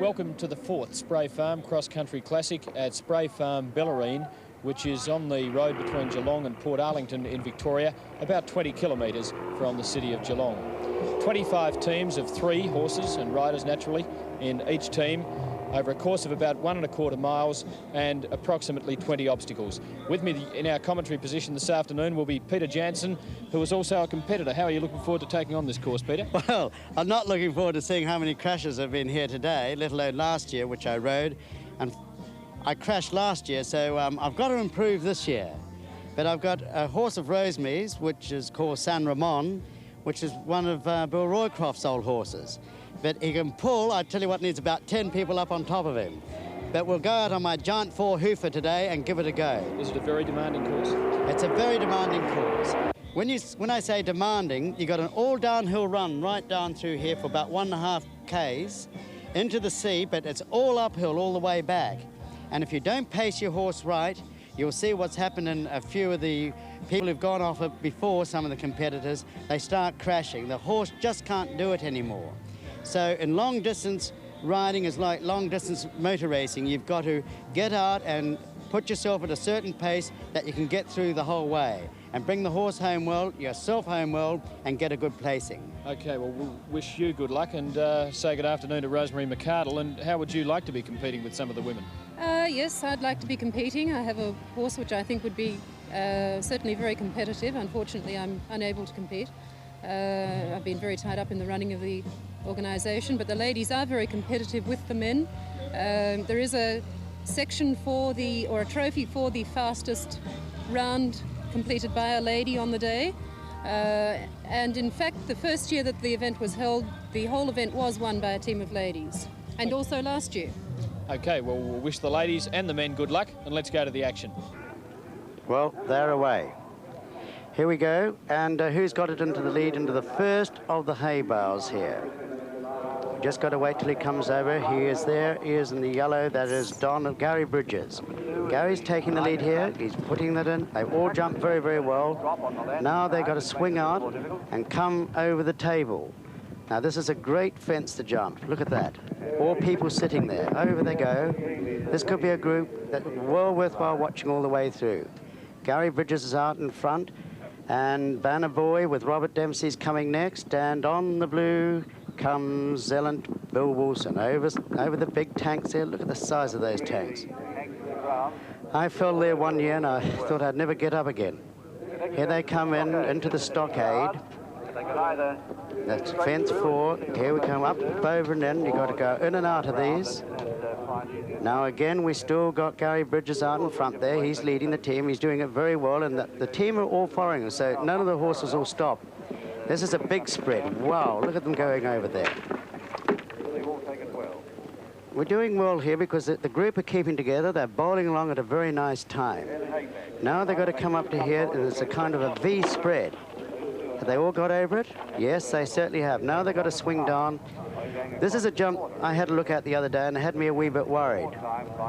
Welcome to the 4th Spray Farm Cross Country Classic at Spray Farm Bellarine, which is on the road between Geelong and Port Arlington in Victoria, about 20 kilometres from the city of Geelong. 25 teams of 3 horses and riders, naturally, in each team, over a course of about 1¼ miles and approximately 20 obstacles. With me in our commentary position this afternoon will be Peter Jansen, who is also a competitor. How are you looking forward to taking on this course, Peter? Well, I'm not looking forward to seeing how many crashes have been here today, let alone last year, which I rode. And I crashed last year, so I've got to improve this year. But I've got a horse of Rosemary's, which is called San Ramon, which is one of Bill Roycroft's old horses. But he can pull, I tell you what, needs about 10 people up on top of him. But we'll go out on my giant 4 hoofer today and give it a go. Is it a very demanding course? It's a very demanding course. When I say demanding, you've got an all downhill run right down through here for about 1.5 k's into the sea, but it's all uphill all the way back. And if you don't pace your horse right, you'll see what's happened in a few of the people who've gone off it before, some of the competitors. They start crashing. The horse just can't do it anymore. So in long distance riding is like long distance motor racing. You've got to get out and put yourself at a certain pace that you can get through the whole way and bring the horse home well, yourself home well, and get a good placing. Okay, well, we'll wish you good luck and say good afternoon to Rosemary McArdle. And how would you like to be competing with some of the women? Yes, I'd like to be competing. I have a horse which I think would be certainly very competitive. Unfortunately, I'm unable to compete. I've been very tied up in the running of the organisation, but the ladies are very competitive with the men. There is a section or a trophy for the fastest round completed by a lady on the day. And in fact, the first year that the event was held, the whole event was won by a team of ladies, and also last year. Okay, well, we'll wish the ladies and the men good luck, and let's go to the action. Well, they're away. Here we go, and who's got it into the lead, into the first of the hay bales here? Just got to wait till he comes over. He is there, he is in the yellow, that is Gary Bridges. Gary's taking the lead here, he's putting that in. They've all jumped very, very well. Now they've got to swing out and come over the table. Now this is a great fence to jump, look at that. All people sitting there, over they go. This could be a group that's well worthwhile watching all the way through. Gary Bridges is out in front, and Banner Boy with Robert Dempsey's coming next, and on the blue comes Zealand Bill Wilson over the big tanks there. Look at the size of those tanks. I fell there one year and I thought I'd never get up again. Here they come into the stockade. That's fence 4. Here we come up over and in. You've got to go in and out of these. Now again, we still got Gary Bridges out in front there. He's leading the team. He's doing it very well, and the team are all following him, so none of the horses will stop. This is a big spread. Wow, look at them going over there. We're doing well here because the group are keeping together. They're bowling along at a very nice time. Now they've got to come up to here, and it's a kind of a V spread. Have they all got over it? Yes, they certainly have. Now they've got to swing down. This is a jump I had a look at the other day and it had me a wee bit worried.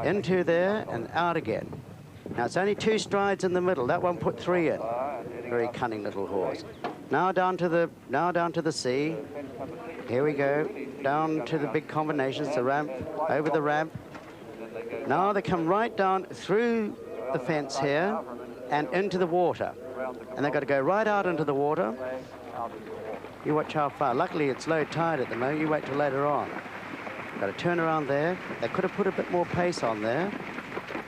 Into there and out again. Now it's only 2 strides in the middle. That one put 3 in. Very cunning little horse. Now down to the sea. Here we go. Down to the big combinations, the ramp, over the ramp. Now they come right down through the fence here and into the water. And they've got to go right out into the water. You watch how far. Luckily, it's low tide at the moment. You wait till later on. Got to turn around there. They could have put a bit more pace on there.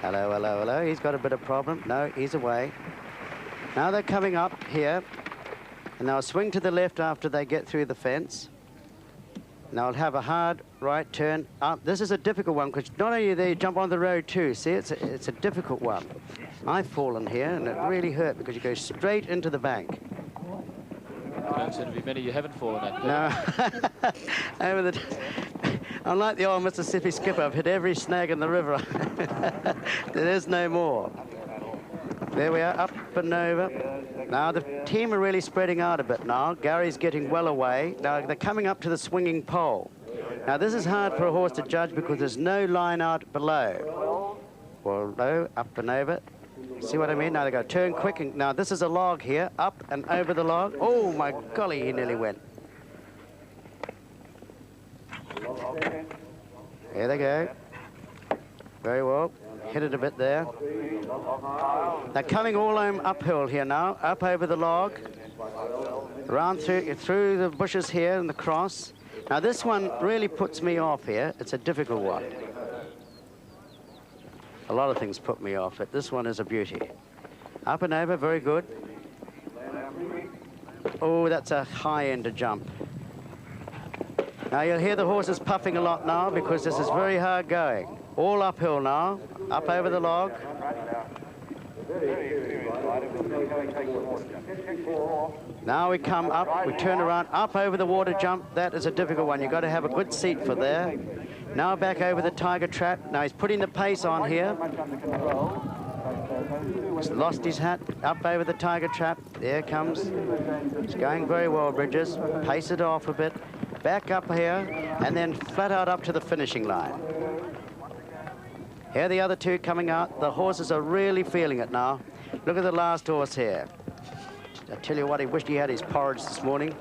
Hello, hello, hello. He's got a bit of problem. No, he's away. Now they're coming up here. And they'll swing to the left after they get through the fence. And they'll have a hard right turn up. This is a difficult one because not only do they jump on the road too. See, it's a difficult one. I've fallen here and it really hurt because you go straight into the bank. Don't seem to be many you haven't fallen at. No. Unlike the old Mississippi skipper, I've hit every snag in the river. There is no more. There we are, up and over. Now the team are really spreading out a bit now. Gary's getting well away. Now they're coming up to the swinging pole. Now this is hard for a horse to judge because there's no line out below. Well, low, up and over. See what I mean? Now they've got to turn quick. And now this is a log here, up and over the log. Oh my golly, he nearly went. Here they go. Very well. Hit it a bit there. They're coming all uphill here now, up over the log, around through the bushes here and the cross. Now this one really puts me off here. It's a difficult one. A lot of things put me off, but this one is a beauty. Up and over, very good. Oh, that's a high end to jump. Now you'll hear the horses puffing a lot now because this is very hard going. All uphill now, up over the log. Now we come up, we turn around, up over the water jump. That is a difficult one. You've got to have a good seat for there. Now back over the tiger trap. Now he's putting the pace on here. He's lost his hat, up over the tiger trap. There it comes. It's going very well, Bridges. Pace it off a bit. Back up here, and then flat out up to the finishing line. Here are the other two coming out. The horses are really feeling it now. Look at the last horse here. I tell you what, he wished he had his porridge this morning.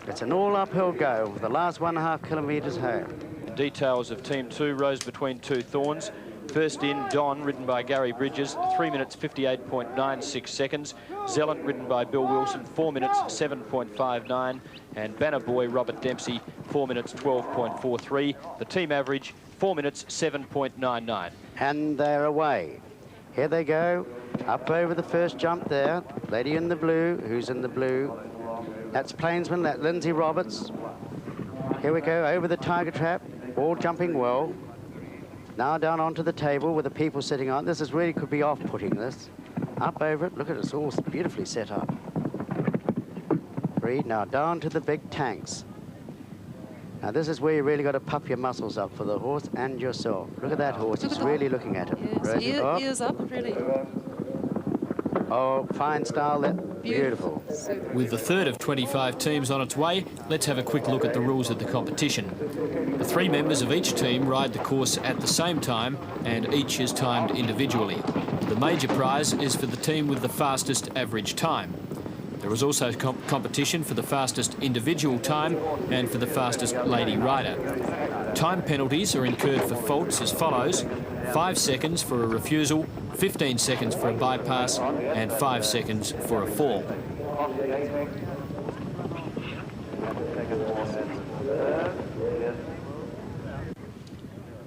It's an all uphill go, the last 1.5 kilometres home. Details of Team 2 rose between two thorns. First in, Don, ridden by Gary Bridges, 3 minutes 58.96 seconds. Zealot, ridden by Bill Wilson, 4 minutes 7.59. And Banner Boy, Robert Dempsey, 4 minutes 12.43. The team average, 4 minutes 7.99. And they're away. Here they go, up over the first jump there. Lady in the blue, who's in the blue? That's Plainsman, that's Lindsay Roberts. Here we go, over the tiger trap, all jumping well. Now down onto the table with the people sitting on. This is really could be off-putting, this. Up over it, look at it, it's all beautifully set up. Breed, now down to the big tanks. Now this is where you really got to puff your muscles up for the horse and yourself. Look at that horse, he's really looking at him. Yes, ears up, really. Oh, fine style, that beautiful. With the third of 25 teams on its way, let's have a quick look at the rules of the competition. The 3 members of each team ride the course at the same time, and each is timed individually. The major prize is for the team with the fastest average time. There is also competition for the fastest individual time and for the fastest lady rider. Time penalties are incurred for faults as follows: 5 seconds for a refusal, 15 seconds for a bypass, and 5 seconds for a fall.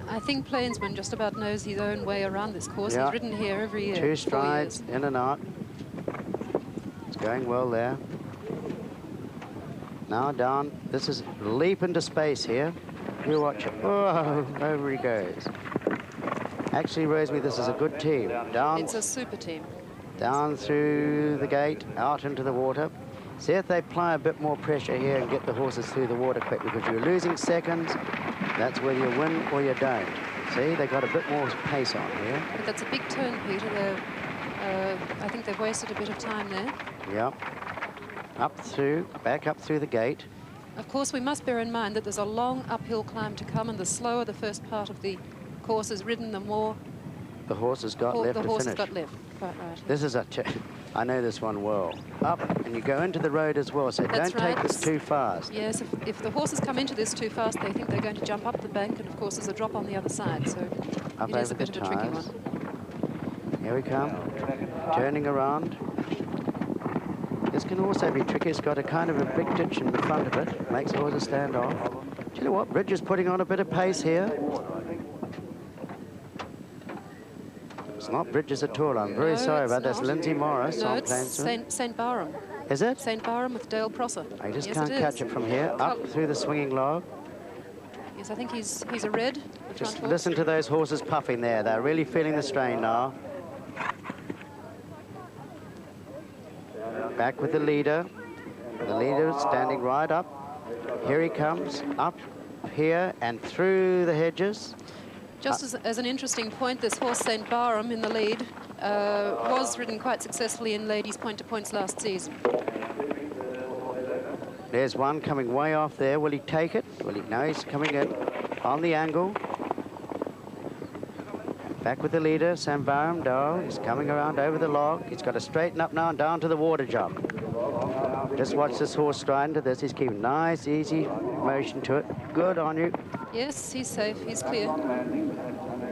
I think Plainsman just about knows his own way around this course. Yeah. He's ridden here every year. 2 strides, in and out. It's going well there. Now down. This is leap into space here. You watch it. Oh, over he goes. Actually, Rosemary, this is a good team. Down. It's a super team. Down through the gate, out into the water. See if they apply a bit more pressure here and get the horses through the water quick, because you're losing seconds. That's whether you win or you don't. See, they got a bit more pace on here. But that's a big turn, Peter. I think they've wasted a bit of time there. Yep. Up through, back up through the gate. Of course, we must bear in mind that there's a long uphill climb to come, and the slower the first part of the course is ridden, the more the horse has got left to finish. The horse has got left, quite right. This is I know this one well. Up, and you go into the road as well, so That's don't take this too fast. Yes, if the horses come into this too fast, they think they're going to jump up the bank, and of course there's a drop on the other side, so up it is a over bit of a tricky one. Here we come, turning around. This can also be tricky. It's got a kind of a big ditch in the front of it, makes the horses stand off. Do you know what? Bridge is putting on a bit of pace here. It's not Bridges at all. I'm very sorry about that. That's Lindsay Morris. No, it's St. Barham. Is it? St. Barham with Dale Prosser. I just can't catch it from here. Up through the swinging log. Yes, I think he's a red. Just listen to those horses puffing there. They're really feeling the strain now. Back with the leader. The leader standing right up. Here he comes, up here and through the hedges. Just as an interesting point, this horse, St. Barham, in the lead, was ridden quite successfully in ladies' point-to-points last season. There's one coming way off there. Will he take it? No, he's coming in on the angle. Back with the leader, St. Barham. He's coming around over the log. He's got to straighten up now and down to the water jump. Just watch this horse stride into this. He's keeping nice, easy motion to it. Good on you. Yes, he's safe. He's clear.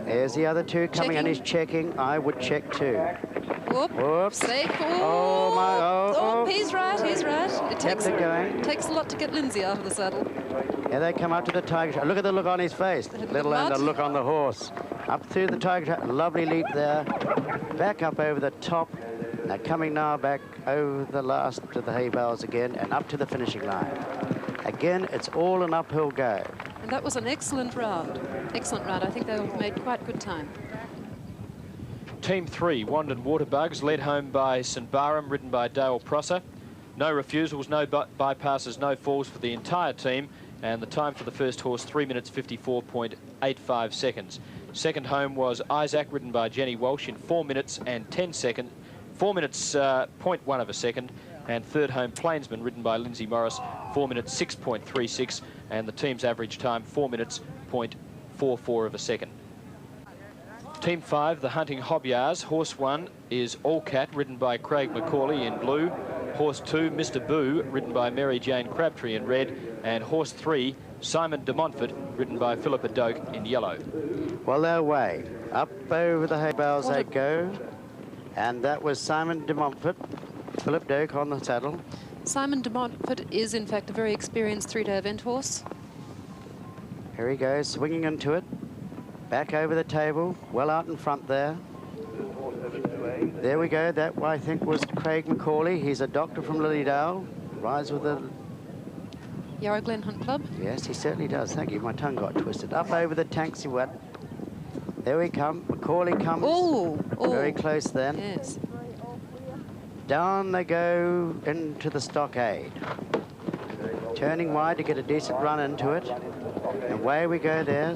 There's the other two coming, and Checking. he's checking. I would check too. Whoop. Whoops. Safe. Oh, my, oh. He's right, he's right. It takes a lot to get Lindsay out of the saddle. Here they come up to the tiger trap. Look at the look on his face, let alone the look on the horse. Up through the tiger trap, lovely leap there. Back up over the top. They're coming now back over the last to the hay bales again and up to the finishing line. Again, it's all an uphill go. And that was an excellent round. Excellent round. I think they made quite good time. Team 3, Wandon Waterbugs, led home by St Barham, ridden by Dale Prosser. No refusals, no bypasses, no falls for the entire team. And the time for the first horse, 3 minutes 54.85 seconds. Second home was Isaac, ridden by Jenny Walsh in 4 minutes and 10 seconds. 4 minutes 0.1 of a second. And third home, Plainsman, ridden by Lindsay Morris, 4 minutes 6.36. And the team's average time, 4 minutes 0.44 of a second. Team 5, the Hunting Hobbyars. Horse 1 is All Cat, ridden by Craig McCauley in blue. Horse 2, Mr. Boo, ridden by Mary Jane Crabtree in red. And horse 3, Simon de Montfort, ridden by Philippa Doak in yellow. Well, they're away. Up over the hay bales they go. And that was Simon de Montfort, Philip Doak on the saddle. Simon de Montfort is, in fact, a very experienced three-day event horse. Here he goes, swinging into it. Back over the table, well out in front there. There we go. That, I think, was Craig McCauley. He's a doctor from Lilydale. Rides with the... Yarra Glen Hunt Club. Yes, he certainly does. Thank you. My tongue got twisted. Up over the Tanksy Wet. There we come. McCauley comes. Oh, very close then. Yes. Down they go into the stockade. Turning wide to get a decent run into it. And away we go there.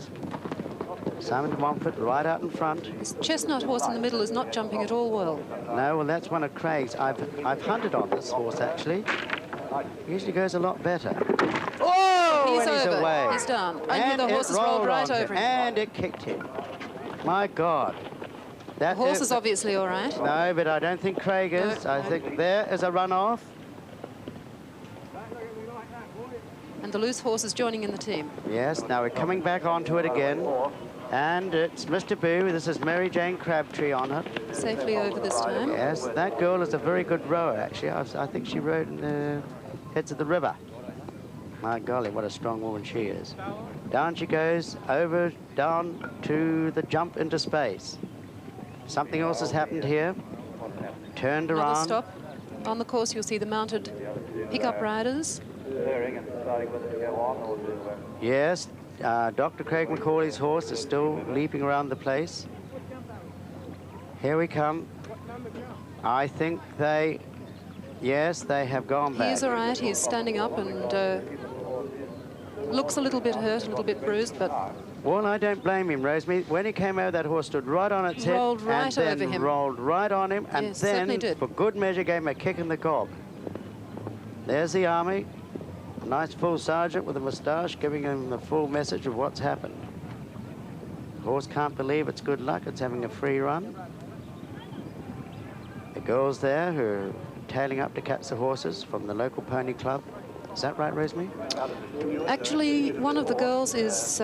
Simon de Montfort right out in front. This chestnut horse in the middle is not jumping at all well. No, well, that's one of Craig's. I've hunted on this horse, actually. Usually goes a lot better. Oh, he's and over. He's away. He's down. And the horse has rolled right over him. And it kicked him. My God. The horse is obviously all right. No, but I don't think Craig is. I think there is a run-off. And the loose horse is joining in the team. Yes, now we're coming back onto it again. And it's Mr. Boo. This is Mary Jane Crabtree on it. Safely over this time. Yes, that girl is a very good rower, actually. I think she rode in the heads of the river. My golly, what a strong woman she is. Down she goes, over, down to the jump into space. Something else has happened here. Turned Another around. stop. On the course, you'll see the mounted pickup riders. Yes, Dr. Craig McCauley's horse is still leaping around the place. Here we come. I think yes, they have gone back. He's all right. He's standing up and looks a little bit hurt, a little bit bruised, but... Well, I don't blame him, Rosemary. When he came over, that horse stood right on its head. Rolled right and then over him. Rolled right on him, and Yes, certainly then, did. for good measure, gave him a kick in the gob. There's the army. A nice full sergeant with a moustache giving him the full message of what's happened. The horse can't believe it's good luck. It's having a free run. The girls there who are tailing up to catch the horses from the local pony club. Is that right, Rosemary? Actually, one of the girls is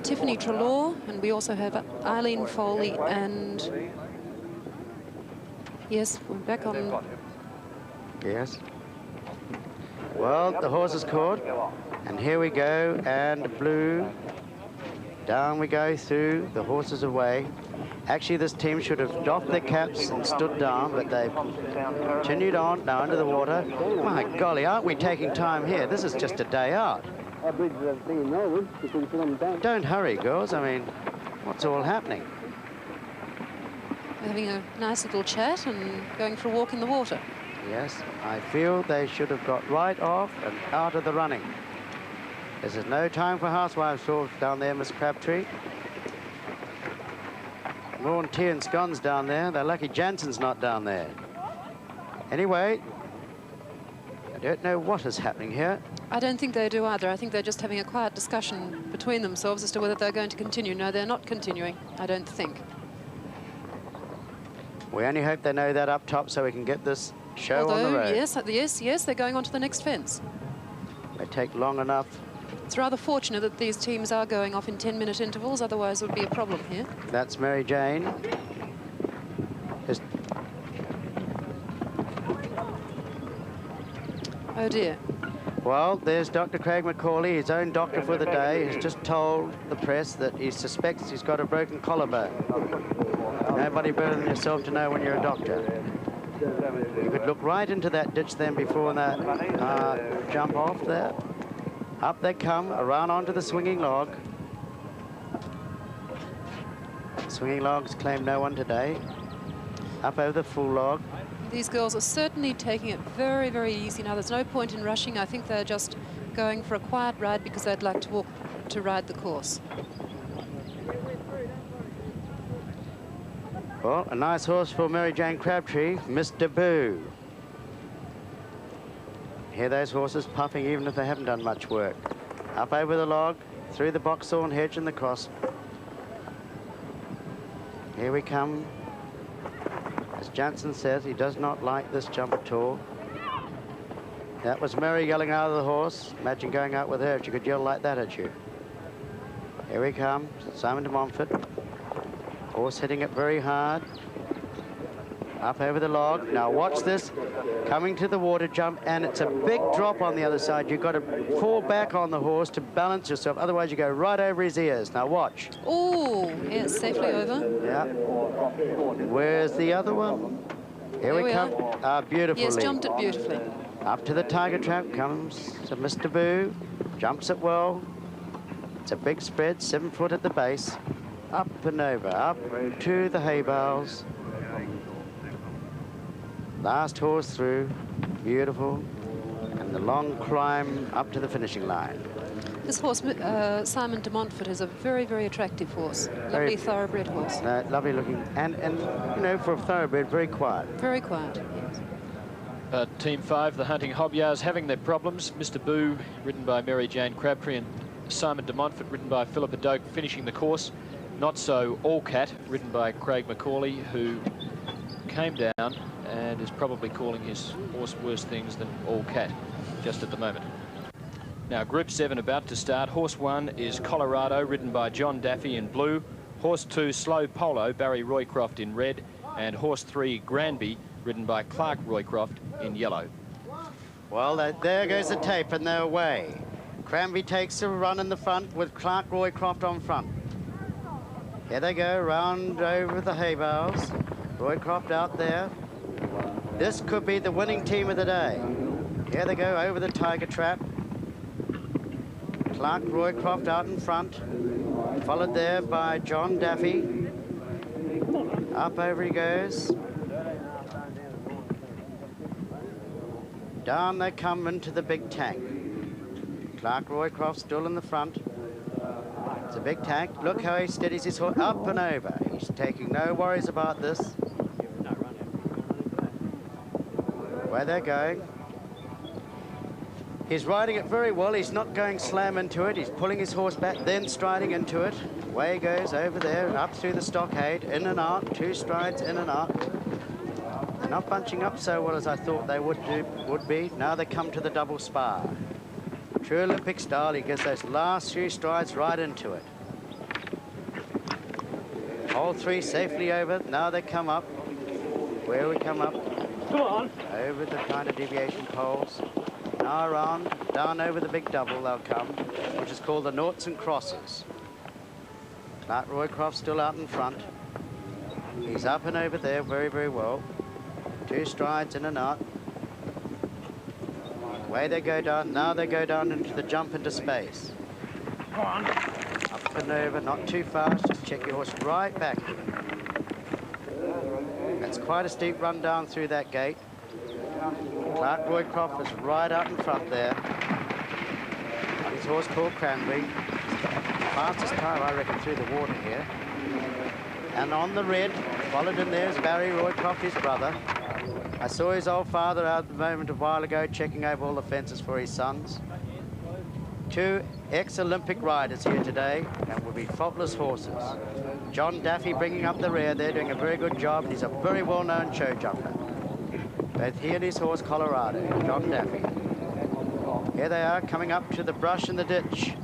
Tiffany Trelaw, and we also have Eileen Foley and... Yes, we're back on... Yes. Well, the horse is caught, and here we go, and blue. Down we go through, the horse is away. Actually, this team should have doffed their caps and stood down, but they've continued on, now under the water. My golly, aren't we taking time here? This is just a day out. Don't hurry, girls. I mean, what's all happening? We're having a nice little chat and going for a walk in the water. Yes, I feel they should have got right off and out of the running. This is no time for housewives talk down there, Miss Crabtree. Lorne Tea and Scones down there. They're lucky Jansen's not down there. Anyway, I don't know what is happening here. I don't think they do either. I think they're just having a quiet discussion between themselves as to whether they're going to continue. No, they're not continuing, I don't think. We only hope they know that up top so we can get this show on the road. Yes, they're going on to the next fence. They take long enough. It's rather fortunate that these teams are going off in 10-minute intervals, otherwise it would be a problem here. That's Mary Jane. Oh dear. Well, there's Dr. Craig McCauley, his own doctor for the day, has just told the press that he suspects he's got a broken collarbone. Nobody better than yourself to know when you're a doctor. You could look right into that ditch then before that jump off there. Up they come, around onto the swinging log. Swinging logs claim no one today. Up over the full log. These girls are certainly taking it very, very easy now. There's no point in rushing. I think they're just going for a quiet ride because they'd like to ride the course. Well, a nice horse for Mary Jane Crabtree, Mr. Boo. Hear those horses puffing even if they haven't done much work. Up over the log, through the boxthorn hedge and the cross. Here we come. As Jansen says, he does not like this jump at all. That was Mary yelling out of the horse. Imagine going out with her if she could yell like that at you. Here we come, Simon de Montfort. Horse hitting it very hard. Up over the log. Now watch this. Coming to the water jump, and it's a big drop on the other side. You've got to fall back on the horse to balance yourself. Otherwise, you go right over his ears. Now watch. Oh, yes, safely over. Yeah. Where's the other one? Here we come. Beautifully. Yes, jumped it beautifully. Up to the tiger trap comes Mr. Boo. Jumps it well. It's a big spread, 7 foot at the base. Up and over, up to the hay bales. Last horse through, beautiful, and the long climb up to the finishing line. This horse, Simon de Montfort, is a very, very attractive horse. Lovely thoroughbred horse. Lovely looking, and you know, for a thoroughbred, very quiet. Very quiet, yes. Team 5, the Hunting Hobyahs, having their problems. Mr. Boo, ridden by Mary Jane Crabtree, and Simon de Montfort, ridden by Philippa Doak, finishing the course. Not so All Cat, ridden by Craig McCauley, who came down and is probably calling his horse worse things than All Cat just at the moment. Now, Group 7 about to start. Horse 1 is Colorado, ridden by John Daffy in blue. Horse 2, Slow Polo, Barry Roycroft in red. And Horse 3, Granby, ridden by Clark Roycroft in yellow. Well, there goes the tape and they're away. Granby takes a run in the front with Clark Roycroft on front. Here they go, round over the hay bales. Roycroft out there. This could be the winning team of the day. Here they go over the tiger trap. Clark Roycroft out in front, followed there by John Daffy. Up over he goes. Down they come into the big tank. Clark Roycroft still in the front. It's a big tank. Look how he steadies his horse up and over. He's taking no worries about this. Where they're going. He's riding it very well. He's not going slam into it. He's pulling his horse back, then striding into it. Away he goes over there and up through the stockade, in and out, 2 strides in and out. They're not bunching up so well as I thought they would be. Now they come to the double spar. True Olympic style, he gets those last few strides right into it. All 3 safely over. Now they come up. Where we come up? Come on. Over the kind of deviation poles. Now around, down over the big double they'll come, which is called the noughts and crosses. Clark Roycroft still out in front. He's up and over there very, very well. 2 strides in and out. Away they go down. Now they go down into the jump into space. Come on. Up and over, not too fast. Just check your horse right back. That's quite a steep run down through that gate. Clark Roycroft is right out in front there. His horse called Cranberry. Fastest time, I reckon, through the water here. And on the red, followed in there is Barry Roycroft, his brother. I saw his old father out at the moment a while ago checking over all the fences for his sons. 2 ex-Olympic riders here today and will be faultless horses. John Daffy bringing up the rear there, doing a very good job. He's a very well-known show jumper. Both he and his horse, Colorado, John Daffy. Here they are, coming up to the brush and the ditch.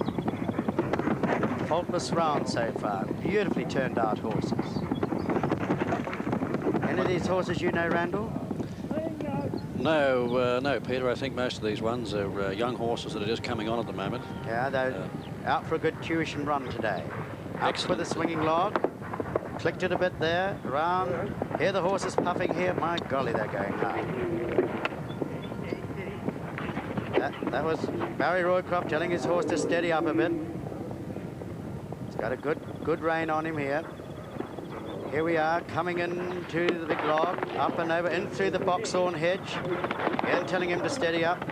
Faultless round so far. Beautifully turned out horses. Any of these horses you know, Randall? No, no, Peter. I think most of these ones are young horses that are just coming on at the moment. Yeah, they're out for a good tuition run today. Up for the swinging log. Clicked it a bit there, round. Here the horse is puffing here. My golly, they're going hard. That was Barry Roycroft telling his horse to steady up a bit. He's got a good rein on him here. Here we are, coming into the big log, up and over, in through the boxthorn hedge. Again, telling him to steady up.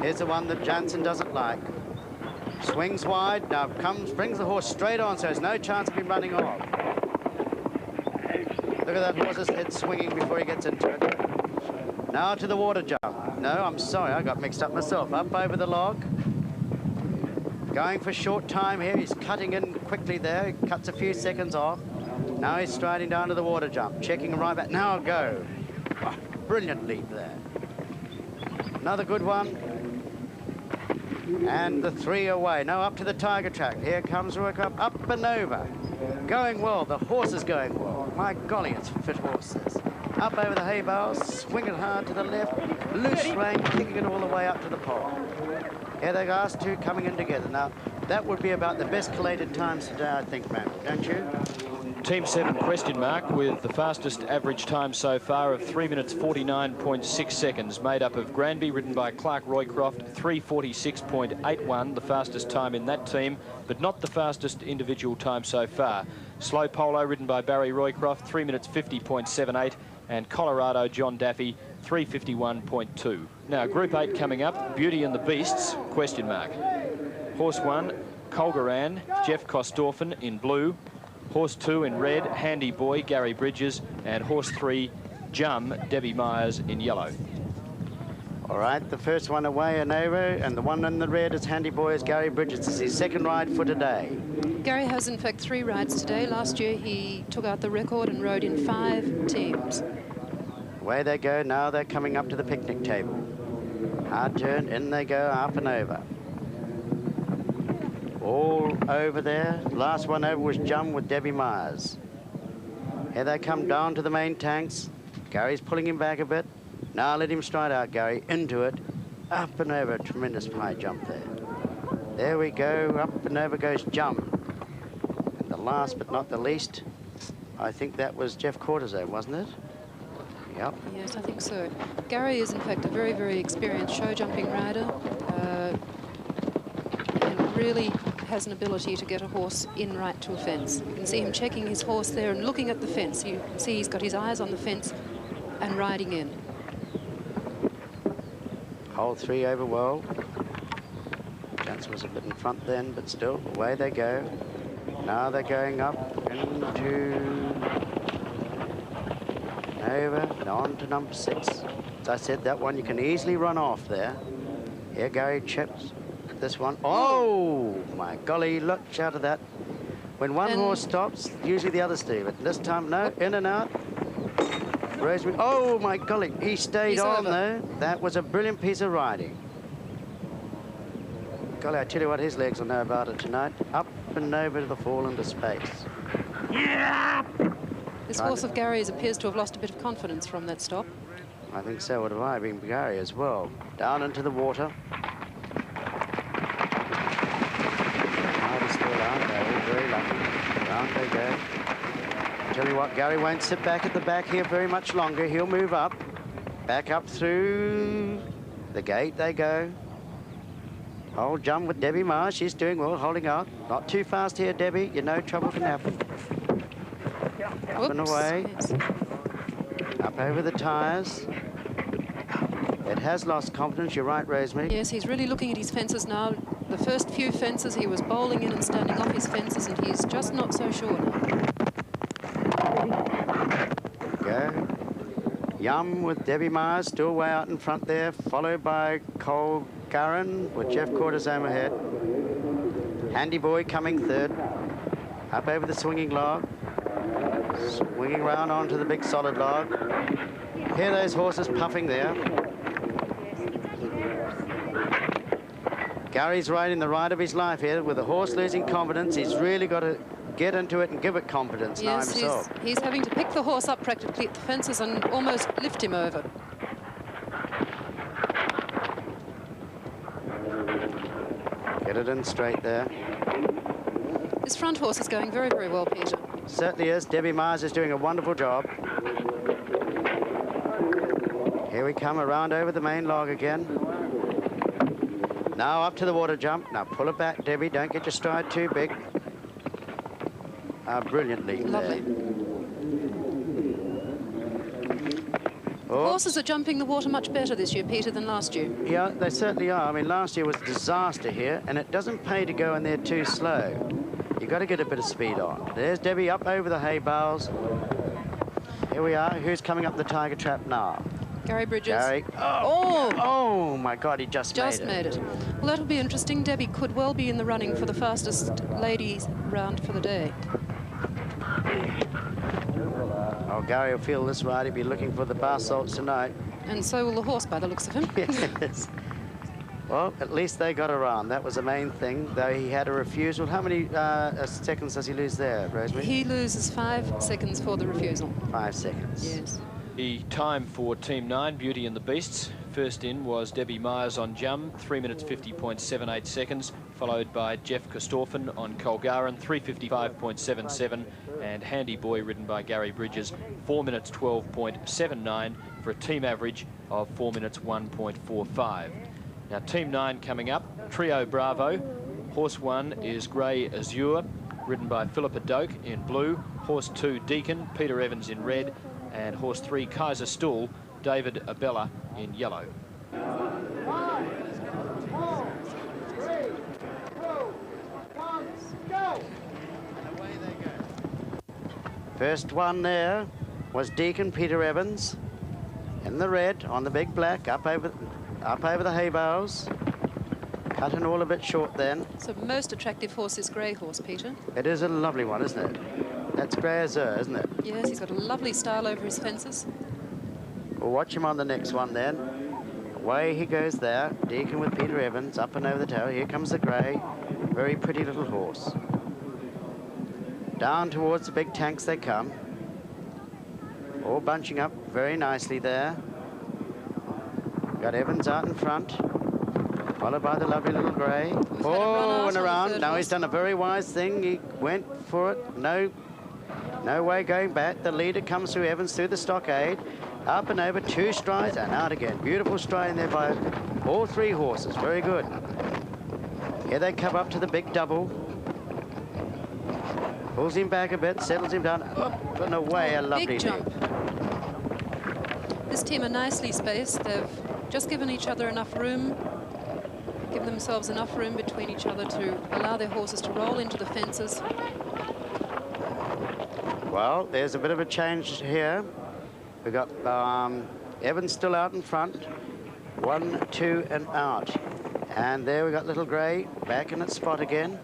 Here's the one that Jansen doesn't like. Swings wide, now brings the horse straight on, so there's no chance of him running off. Look at that horse's head swinging before he gets into it. Now to the water jump. No, I'm sorry, I got mixed up myself. Up over the log. Going for short time here, he's cutting in quickly there. He cuts a few seconds off. Now he's striding down to the water jump, checking right back. Now go. Oh, brilliant leap there. Another good one. And the 3 away. Now up to the tiger track. Here comes Roycroft, up and over. Going well. The horse is going well. My golly, it's fit horses. Up over the hay bales, swinging hard to the left. Loose rein, kicking it all the way up to the pole. Here they are, two coming in together. Now, that would be about the best collated times today, I think, man. Don't you? Team 7 question mark with the fastest average time so far of 3 minutes 49.6 seconds, made up of Granby, ridden by Clark Roycroft, 3:46.81, the fastest time in that team, but not the fastest individual time so far. Slow Polo, ridden by Barry Roycroft, 3 minutes 50.78, and Colorado John Daffy, 3:51.2. Now, Group 8 coming up, Beauty and the Beasts, question mark. Horse 1, Colgaran, Jeff Kostorfen in blue. Horse 2 in red, Handy Boy, Gary Bridges, and Horse 3, Jum, Debbie Myers in yellow. All right, the first one away and over, and the one in the red is Handy Boy, is Gary Bridges. This is his second ride for today. Gary has, in fact, 3 rides today. Last year, he took out the record and rode in 5 teams. Away they go. Now they're coming up to the picnic table. Hard turn, in they go, up and over. All over there. Last one over was Jum with Debbie Myers. Here they come down to the main tanks. Gary's pulling him back a bit. Now let him stride out, Gary, into it. Up and over, a tremendous high jump there. There we go, up and over goes Jum. And the last but not the least, I think that was Jeff Cortizone, wasn't it? Yep. Yes, I think so. Gary is, in fact, a very, very experienced show jumping rider. And really has an ability to get a horse in right to a fence. You can see him checking his horse there and looking at the fence. You can see he's got his eyes on the fence and riding in. Hole 3 over well. Jansen was a bit in front then, but still, away they go. Now they're going up into over and on to number 6. As I said, that one you can easily run off there. Here Gary chips. This one, oh my golly, look out of that. When one horse stops, usually the others do, but this time, no, in and out. Rosemary, oh my golly, he stayed on though. That was a brilliant piece of riding. Golly, I tell you what, his legs will know about it tonight. Up and over to the fall into space. Yeah! This horse of Gary's appears to have lost a bit of confidence from that stop. I think so would have I, being Gary as well. Down into the water. Very lucky. Down they go. Tell you what, Gary won't sit back at the back here very much longer. He'll move up. Back up through the gate they go. Old Jum with Debbie Myers. She's doing well, holding out. Not too fast here, Debbie. You know trouble can happen. Up and away. Yes. Up over the tyres. It has lost confidence. You're right, Rosemary. Yes, he's really looking at his fences now. The first few fences, he was bowling in and standing off his fences, and he's just not so sure now. Go. Yum with Debbie Myers, still way out in front there, followed by Cole Garran with Jeff Cortizone ahead. Handy Boy coming third. Up over the swinging log. Swinging round onto the big solid log. Hear those horses puffing there. Gary's riding the ride of his life here. With the horse losing confidence, he's really got to get into it and give it confidence now himself. He's having to pick the horse up practically at the fences and almost lift him over. Get it in straight there. This front horse is going very, very well, Peter. Certainly is. Debbie Myers is doing a wonderful job. Here we come around over the main log again. Now up to the water jump. Now pull it back, Debbie. Don't get your stride too big. Brilliantly. Lovely. Horses are jumping the water much better this year, Peter, than last year. Yeah, they certainly are. I mean, last year was a disaster here, and it doesn't pay to go in there too slow. You've got to get a bit of speed on. There's Debbie up over the hay bales. Here we are. Who's coming up the tiger trap now? Gary Bridges. Gary. Oh, my God, he just made it. Well, that'll be interesting. Debbie could well be in the running for the fastest ladies round for the day. Oh, Gary will feel this ride. He'll be looking for the bar salts tonight. And so will the horse, by the looks of him. Yes. Well, at least they got around. That was the main thing, though he had a refusal. How many seconds does he lose there, Rosemary? He loses 5 seconds for the refusal. 5 seconds. Yes. The time for Team 9, Beauty and the Beasts. First in was Debbie Myers on Jum, 3 minutes 50.78 seconds, followed by Jeff Kostorfen on Colgaran, 3:55.77, and Handy Boy, ridden by Gary Bridges, 4 minutes 12.79 for a team average of 4 minutes 1.45. Now Team 9 coming up, Trio Bravo. Horse 1 is Grey Azure, ridden by Philippa Doak in blue. Horse 2 Deacon, Peter Evans in red. And horse 3, Kaiser Stool, David Abella in yellow. 1, 2, 1, go! And away they go. First one there was Deacon Peter Evans in the red on the big black, up over the hay bales. Cutting all a bit short then. So most attractive horse is Grey Horse, Peter. It is a lovely one, isn't it? That's Grey Azure, isn't it? Yes, he's got a lovely style over his fences. We'll watch him on the next one then. Away he goes there. Deacon with Peter Evans, up and over the tail. Here comes the Grey. Very pretty little horse. Down towards the big tanks they come. All bunching up very nicely there. Got Evans out in front, followed by the lovely little Grey. Oh, and around. Now he's done a very wise thing. He went for it. No way going back. The leader comes through Evans through the stockade. Up and over, 2 strides and out again. Beautiful stride in there by all 3 horses. Very good. Here they come up to the big double. Pulls him back a bit, settles him down. Up and away, a lovely big jump. This team are nicely spaced. They've just given each other enough room, given themselves enough room between each other to allow their horses to roll into the fences. Well, there's a bit of a change here. We've got Evans still out in front. 1, 2, and out. And there we got little Grey back in its spot again.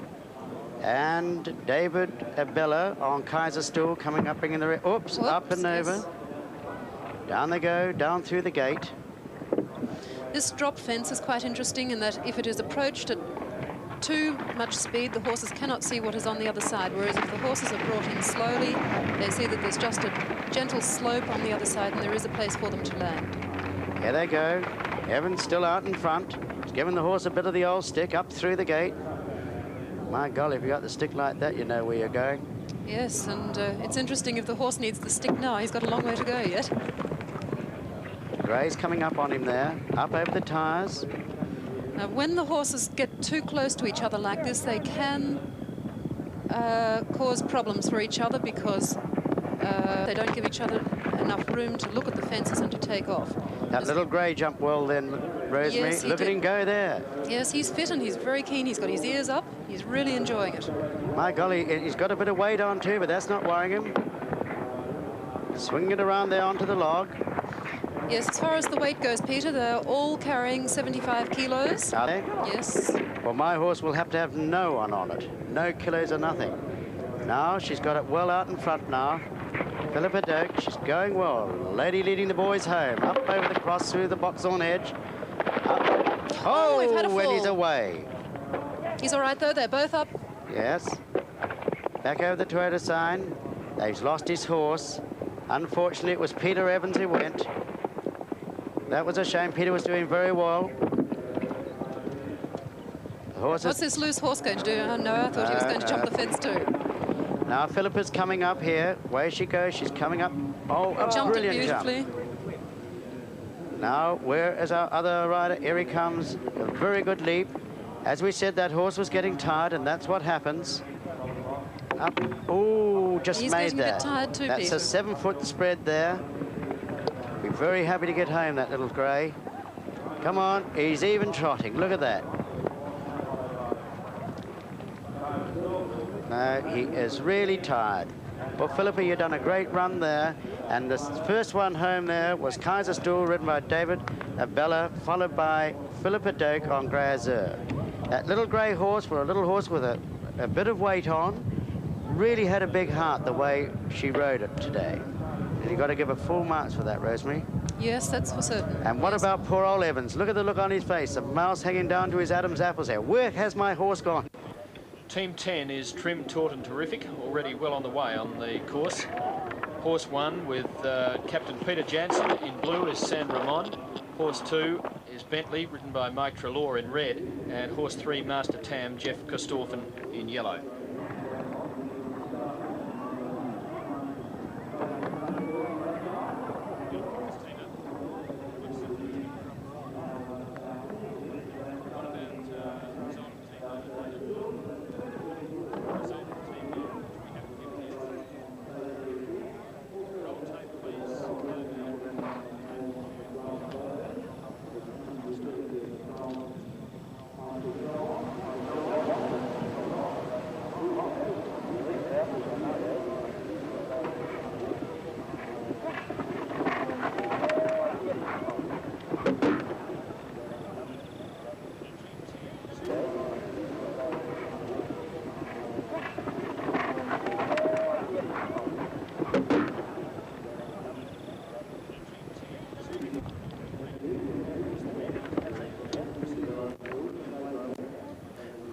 And David Abella on Kaiser Stool coming up, bringing the... Oops, up and over. Yes. Down they go, down through the gate. This drop fence is quite interesting in that if it is approached at too much speed, the horses cannot see what is on the other side, whereas if the horses are brought in slowly, they see that there's just a gentle slope on the other side and there is a place for them to land. Here they go. Evans still out in front. He's giving the horse a bit of the old stick up through the gate. My golly, if you got the stick like that, you know where you're going. Yes, and it's interesting if the horse needs the stick now. He's got a long way to go yet. Grey's coming up on him there, up over the tyres. Now, when the horses get too close to each other like this, they can cause problems for each other because they don't give each other enough room to look at the fences and to take off. That little Grey jumped well then, Rosemary. Yes, look at him go there. Yes, he's fit and he's very keen. He's got his ears up. He's really enjoying it. My golly, he's got a bit of weight on too, but that's not worrying him. Swinging it around there onto the log. Yes, as far as the weight goes, Peter, they're all carrying 75 kilos. Are they? Yes. Well, my horse will have to have no one on it. No kilos or nothing. Now, she's got it well out in front now. Philippa Doak, she's going well. Lady leading the boys home. Up over the cross through the box-on edge. Up. Oh, we've had a fall. And he's away. He's all right, though. They're both up. Yes. Back over the Toyota sign. He's lost his horse. Unfortunately, it was Peter Evans who went. That was a shame. Peter was doing very well. The horse What's this loose horse going to do? Oh, no, I thought he was going to jump the fence too. Now Philippa's coming up here. Where she goes, she's coming up. Oh, a Jumped it brilliant beautifully. jump. Now, where is our other rider? Here he comes. A very good leap. As we said, that horse was getting tired, and that's what happens. Up. Oh, just He's made getting a bit that. tired too, That's Peter. a 7-foot spread there. Be very happy to get home, that little grey. Come on, he's even trotting. Look at that. No, he is really tired. Well, Philippa, you've done a great run there. And the first one home there was Kaiser Stool, ridden by David Bella, followed by Philippa Doak on Grey Azure. That little grey horse, for a little horse with a bit of weight on, really had a big heart the way she rode it today. And you've got to give her full marks for that, Rosemary. Yes, that's for certain. And what about poor old Evans? Look at the look on his face, a mouse hanging down to his Adam's apples there. Where has my horse gone? Team 10 is trim, taut and terrific, already well on the way on the course. Horse 1 with Captain Peter Jansen in blue is San Ramon. Horse 2 is Bentley, ridden by Mike Trelaw in red. And horse 3, Master Tam, Jeff Kostorfen in yellow.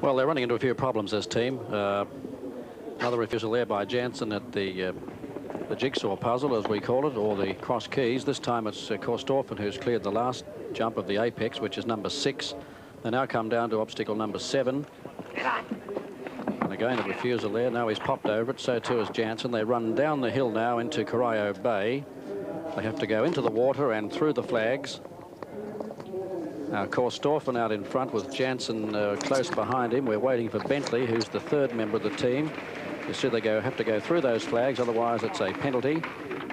Well, they're running into a few problems, this team. Another refusal there by Jansen at the jigsaw puzzle, as we call it, or the cross keys. This time it's Kostorfen who's cleared the last jump of the apex, which is number 6. They now come down to obstacle number 7. And again, a refusal there. Now he's popped over it. So too is Jansen. They run down the hill now into Corio Bay. They have to go into the water and through the flags. Now, Kostorfen out in front with Jansen close behind him. We're waiting for Bentley, who's the 3rd member of the team. You see they have to go through those flags, otherwise it's a penalty.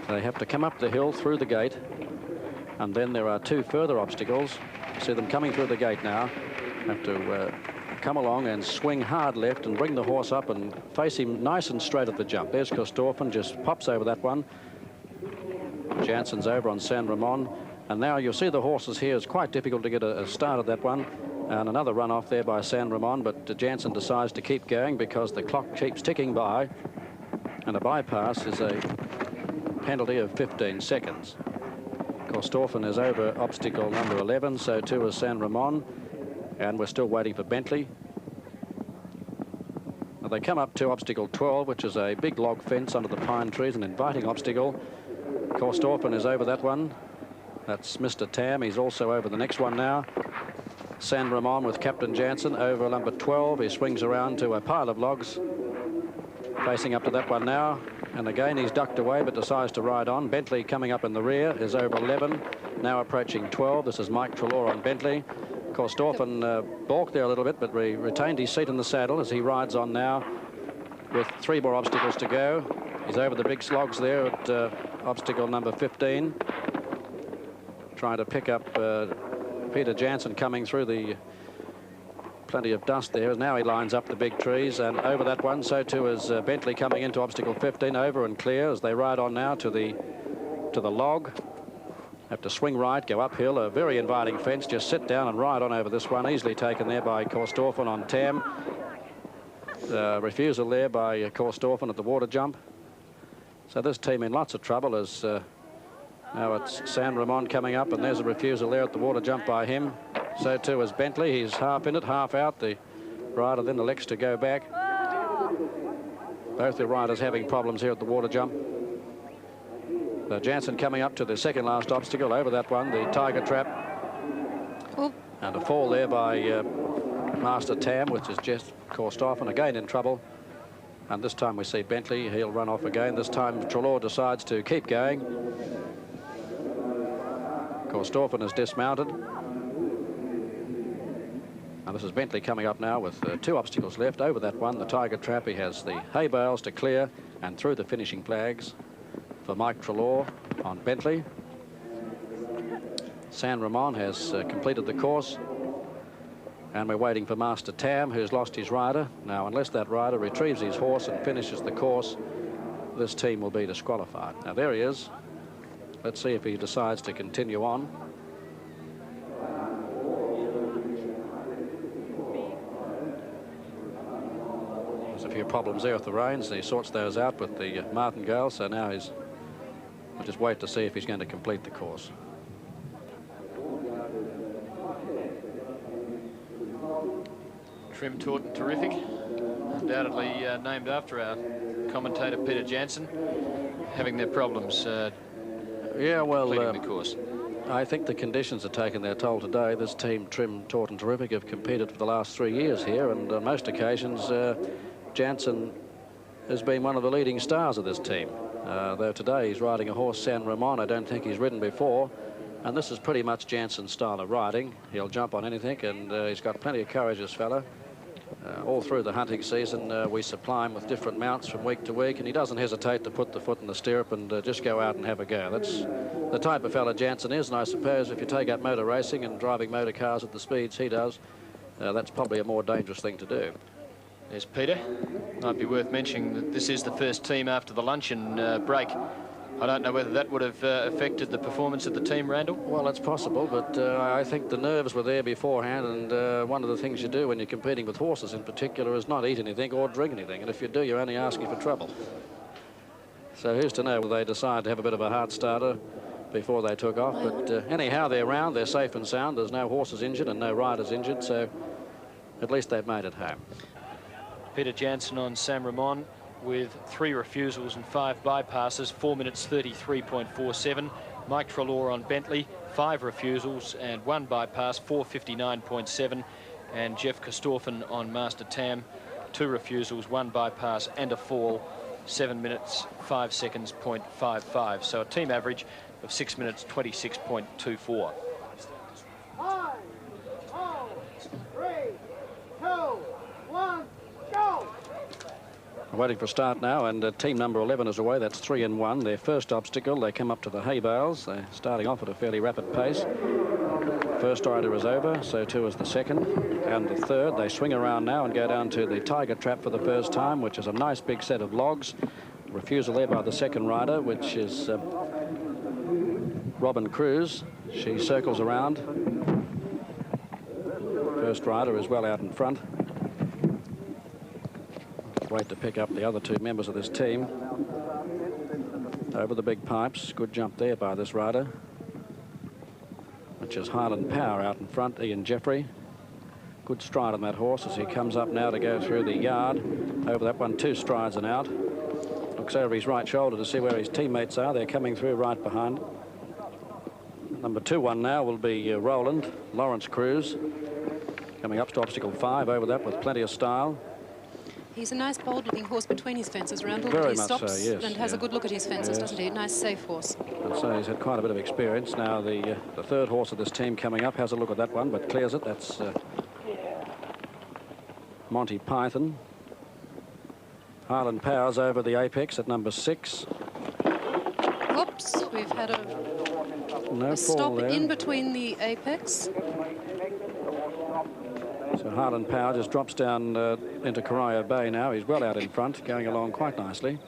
They have to come up the hill through the gate. And then there are 2 further obstacles. You see them coming through the gate now. Have to come along and swing hard left and bring the horse up and face him nice and straight at the jump. There's Kostorfen, just pops over that one. Jansen's over on San Ramon. And now you'll see the horses here. It's quite difficult to get a start at that one. And another run off there by San Ramon, but Jansen decides to keep going because the clock keeps ticking by. And a bypass is a penalty of 15 seconds. Kostorfen is over obstacle number 11, so too is San Ramon. And we're still waiting for Bentley. Now they come up to obstacle 12, which is a big log fence under the pine trees, an inviting obstacle. Kostorfen is over that one. That's Mr. Tam. He's also over the next one now. San Ramon with Captain Jansen over number 12. He swings around to a pile of logs. Facing up to that one now. And again, he's ducked away but decides to ride on. Bentley coming up in the rear is over 11. Now approaching 12. This is Mike Trelaw on Bentley. Kostorfen balked there a little bit, but retained his seat in the saddle as he rides on now with 3 more obstacles to go. He's over the big slogs there at obstacle number 15. Trying to pick up Peter Jansen coming through the plenty of dust there. Now he lines up the big trees and over that one. So too is Bentley coming into obstacle 15, over and clear as they ride on now to the log. Have to swing right, go uphill, a very inviting fence. Just sit down and ride on over this one. Easily taken there by Kostorfen on Tam. Refusal there by Kostorfen at the water jump. So this team in lots of trouble as now it's San Ramon coming up, and there's a refusal there at the water jump by him. So too is Bentley. He's half in it, half out. The rider then elects to go back. Both the riders having problems here at the water jump. So Jansen coming up to the second last obstacle over that one, the Tiger Trap. Oh. And a fall there by Master Tam, which is just coursed off and again in trouble. And this time we see Bentley. He'll run off again. This time Treloar decides to keep going. Korstoffen is dismounted. And this is Bentley coming up now with 2 obstacles left. Over that one, the Tiger Trap. He has the hay bales to clear and through the finishing flags for Mike Treloar on Bentley. San Ramon has completed the course. And we're waiting for Master Tam, who's lost his rider. Now, unless that rider retrieves his horse and finishes the course, this team will be disqualified. Now, there he is. Let's see if he decides to continue on. There's a few problems there with the reins. He sorts those out with the martingale, so now we'll just wait to see if he's going to complete the course. Trim, taut and terrific. Undoubtedly named after our commentator Peter Jansen, having their problems yeah, well, completing the course. I think the conditions are taking their toll today. This team, Trim, Taut and Terrific, have competed for the last 3 years here, and on most occasions Jansen has been one of the leading stars of this team. Though today he's riding a horse, San Ramon, I don't think he's ridden before. And this is pretty much Jansen's style of riding. He'll jump on anything, and he's got plenty of courage, this fella. All through the hunting season, we supply him with different mounts from week to week, and he doesn't hesitate to put the foot in the stirrup and just go out and have a go. That's the type of fella Jansen is, and I suppose if you take up motor racing and driving motor cars at the speeds he does, that's probably a more dangerous thing to do. There's Peter. Might be worth mentioning that this is the first team after the luncheon break. I don't know whether that would have affected the performance of the team, Randall. Well, it's possible, but I think the nerves were there beforehand, and one of the things you do when you're competing with horses in particular is not eat anything or drink anything, and if you do, you're only asking for trouble. So who's to know whether they decide to have a bit of a heart starter before they took off, but anyhow, they're round, they're safe and sound, there's no horses injured and no riders injured, so at least they've made it home. Peter Jansen on San Ramon with 3 refusals and 5 bypasses, 4 minutes 33.47. Mike Treloar on Bentley, 5 refusals and 1 bypass, 4:59.7. And Jeff Korstoffen on Master Tam, 2 refusals, 1 bypass and a fall, 7 minutes 5 seconds .55. So a team average of 6 minutes 26.24. 5, 4, 3, 2, 1, go! Waiting for a start now, and team number 11 is away. That's 3 and 1. Their first obstacle, they come up to the hay bales. They're starting off at a fairly rapid pace. First rider is over, so too is the second and the third. They swing around now and go down to the Tiger Trap for the first time, which is a nice big set of logs. Refusal there by the second rider, which is Robin Cruz. She circles around. First rider is well out in front. Wait to pick up the other 2 members of this team. Over the big pipes. Good jump there by this rider, which is Highland Power out in front, Ian Jeffrey. Good stride on that horse as he comes up now to go through the yard. Over that one, 2 strides and out. Looks over his right shoulder to see where his teammates are. They're coming through right behind. Number 2-1 now will be Roland, Lawrence Cruz. Coming up to obstacle 5 over that with plenty of style. He's a nice, bold-looking horse between his fences, Randall. Very he much stops so, yes, and has a good look at his fences, Yes. doesn't he? Nice, safe horse. And so he's had quite a bit of experience. Now the third horse of this team coming up has a look at that one, but clears it. That's Monty Python. Highland Power's over the apex at number 6. Whoops, we've had No a fall stop there. in between the apex. So Highland Power just drops down into Corio Bay now. He's well out in front, going along quite nicely.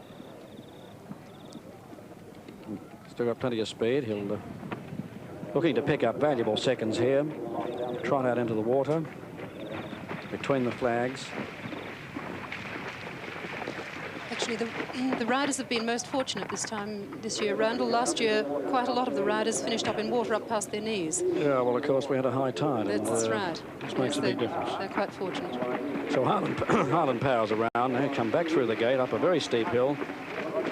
Still got plenty of speed. He'll looking to pick up valuable seconds here. Trot out into the water between the flags. Actually, the riders have been most fortunate this year, Randall. Last year, quite a lot of the riders finished up in water up past their knees. Yeah, well, of course, we had a high tide. That's right. This makes a big difference. They're quite fortunate. So Harlan Power's around. They come back through the gate up a very steep hill.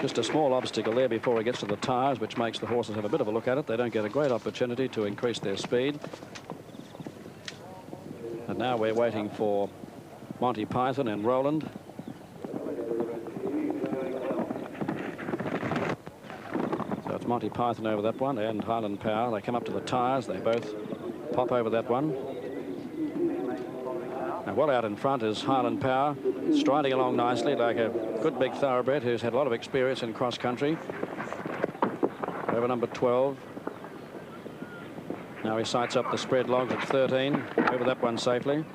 Just a small obstacle there before he gets to the tyres, which makes the horses have a bit of a look at it. They don't get a great opportunity to increase their speed. And now we're waiting for Monty Python and Roland. So it's Monty Python over that one and Highland Power. They come up to the tyres. They both pop over that one. And well out in front is Highland Power, striding along nicely like a good big thoroughbred who's had a lot of experience in cross country. Over number 12. Now he sights up the spread logs at 13, over that one safely.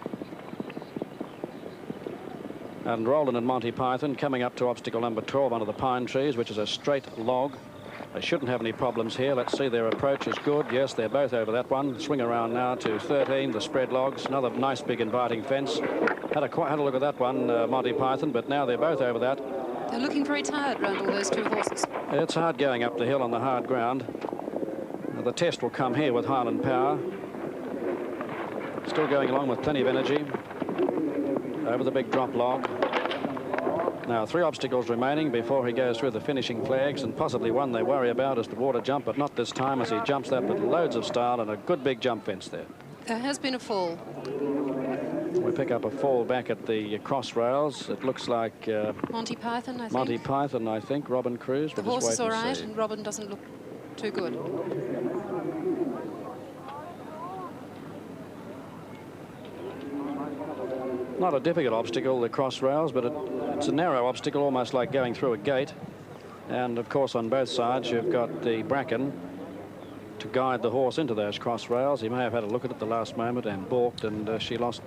And Roland and Monty Python coming up to obstacle number 12 under the pine trees, which is a straight log. They shouldn't have any problems here. Let's see, their approach is good. Yes, they're both over that one. Swing around now to 13, the spread logs. Another nice big inviting fence. Had a look at that one, Monty Python, but now they're both over that. They're looking very tired, Randall, those two horses. It's hard going up the hill on the hard ground. The test will come here with Highland Power. Still going along with plenty of energy. Over the big drop log. Now 3 obstacles remaining before he goes through the finishing flags, and possibly one they worry about is the water jump, but not this time as he jumps that with loads of style and a good big jump fence there. There has been a fall. We pick up a fall back at the cross rails. It looks like Monty Python, I think. Monty Python, I think. Robin Cruz. The horse is all right, and Robin doesn't look too good. Not a difficult obstacle, the cross rails, but it's a narrow obstacle, almost like going through a gate. And of course, on both sides, you've got the bracken to guide the horse into those cross rails. He may have had a look at it at the last moment and balked, and she lost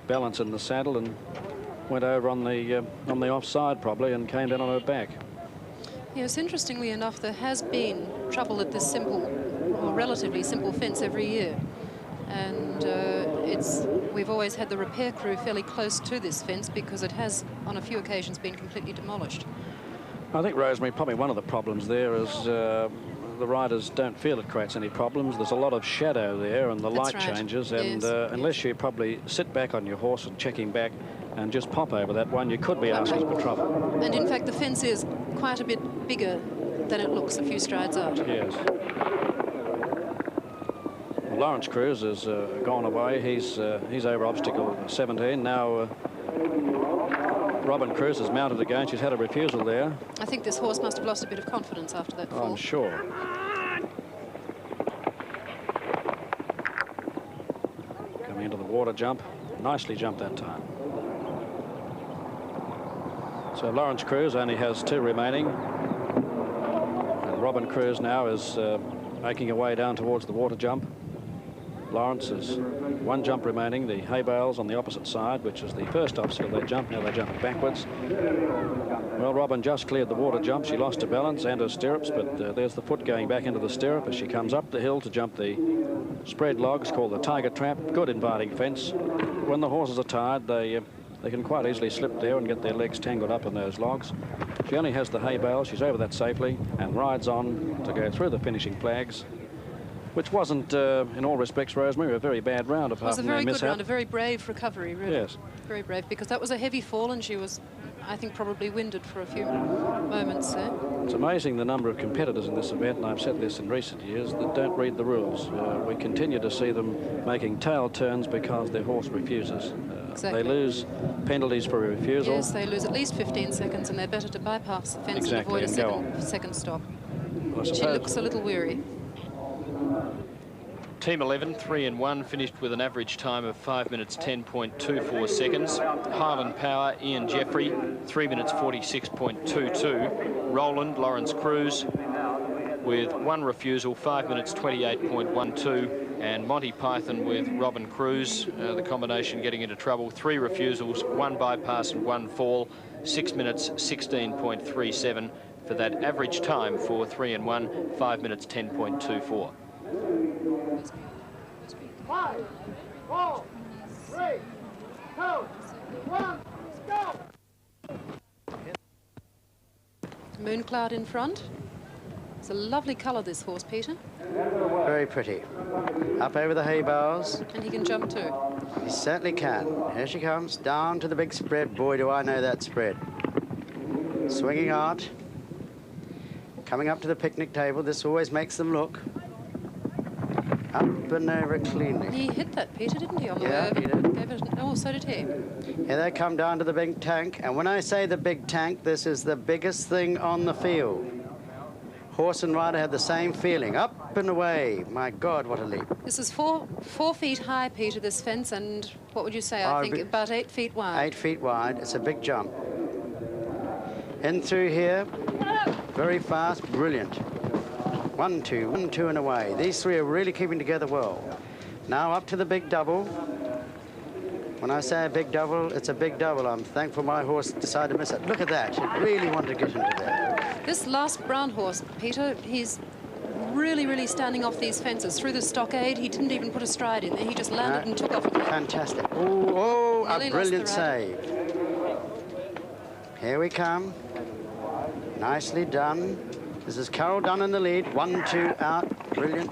balance in the saddle and went over on the offside probably and came down on her back. Yes, interestingly enough, there has been trouble at this simple, or relatively simple fence every year. And we've always had the repair crew fairly close to this fence because it has, on a few occasions, been completely demolished. I think, Rosemary, probably one of the problems there is the riders don't feel it creates any problems. There's a lot of shadow there and the light changes, and unless you probably sit back on your horse and check him back and just pop over that one, you could be asking for trouble. And in fact, the fence is quite a bit bigger than it looks a few strides out. Yes. Lawrence Cruz has gone away. He's over obstacle 17. Now Robin Cruz has mounted again. She's had a refusal there. I think this horse must have lost a bit of confidence after that fall. I'm sure. Coming into the water jump. Nicely jumped that time. So Lawrence Cruz only has 2 remaining. And Robin Cruz now is making her way down towards the water jump. Lawrence has 1 jump remaining, the hay bales on the opposite side, which is the first obstacle they jump. Now they jump backwards. Well, Robin just cleared the water jump. She lost her balance and her stirrups, but there's the foot going back into the stirrup as she comes up the hill to jump the spread logs called the tiger trap. Good inviting fence. When the horses are tired, they can quite easily slip there and get their legs tangled up in those logs. She only has the hay bale. She's over that safely and rides on to go through the finishing flags, which wasn't, in all respects, Rosemary, a very bad round apart from that mishap. It was a very good round, a very brave recovery, really. Yes. Very brave, because that was a heavy fall and she was, I think, probably winded for a few moments there. It's amazing the number of competitors in this event, and I've said this in recent years, that don't read the rules. We continue to see them making tail turns because their horse refuses. Exactly. They lose penalties for a refusal. Yes, they lose at least 15 seconds, and they're better to bypass the fence and avoid a second stop. Well, she looks a little weary. Team 11, 3 and 1, finished with an average time of 5 minutes 10.24 seconds. Highland Power, Ian Jeffrey, 3 minutes 46.22. Roland, Lawrence Cruz, with 1 refusal, 5 minutes 28.12. And Monty Python with Robin Cruz, the combination getting into trouble. 3 refusals, 1 bypass and 1 fall, 6 minutes 16.37 for that average time for 3 and 1, 5 minutes 10.24. 5, 4, 3, 2, 1, go! Mooncloud in front. It's a lovely colour, this horse, Peter. Very pretty. Up over the hay bales. And he can jump too. He certainly can. Here she comes, down to the big spread. Boy, do I know that spread. Swinging out. Coming up to the picnic table. This always makes them look. Up and over cleanly. He hit that, Peter, didn't he, on the way Yeah, over? he did. Gave it, oh, so did he. Here they come down to the big tank. And when I say the big tank, this is the biggest thing on the field. Horse and rider had the same feeling. Up and away. My God, what a leap. This is four feet high, Peter, this fence, and what would you say? I think about 8 feet wide. 8 feet wide. It's a big jump. In through here. Very fast. Brilliant. 1, 2, 1, 2 and away. These three are really keeping together well. Now up to the big double. When I say a big double, it's a big double. I'm thankful my horse decided to miss it. Look at that. It really wanted to get into there. This last brown horse, Peter, he's really, really standing off these fences. Through the stockade, he didn't even put a stride in there. He just landed and took off again. Fantastic. Oh, Nearly a lost brilliant the save. Here we come. Nicely done. This is Carol Dunn in the lead. 1, 2 out. Brilliant.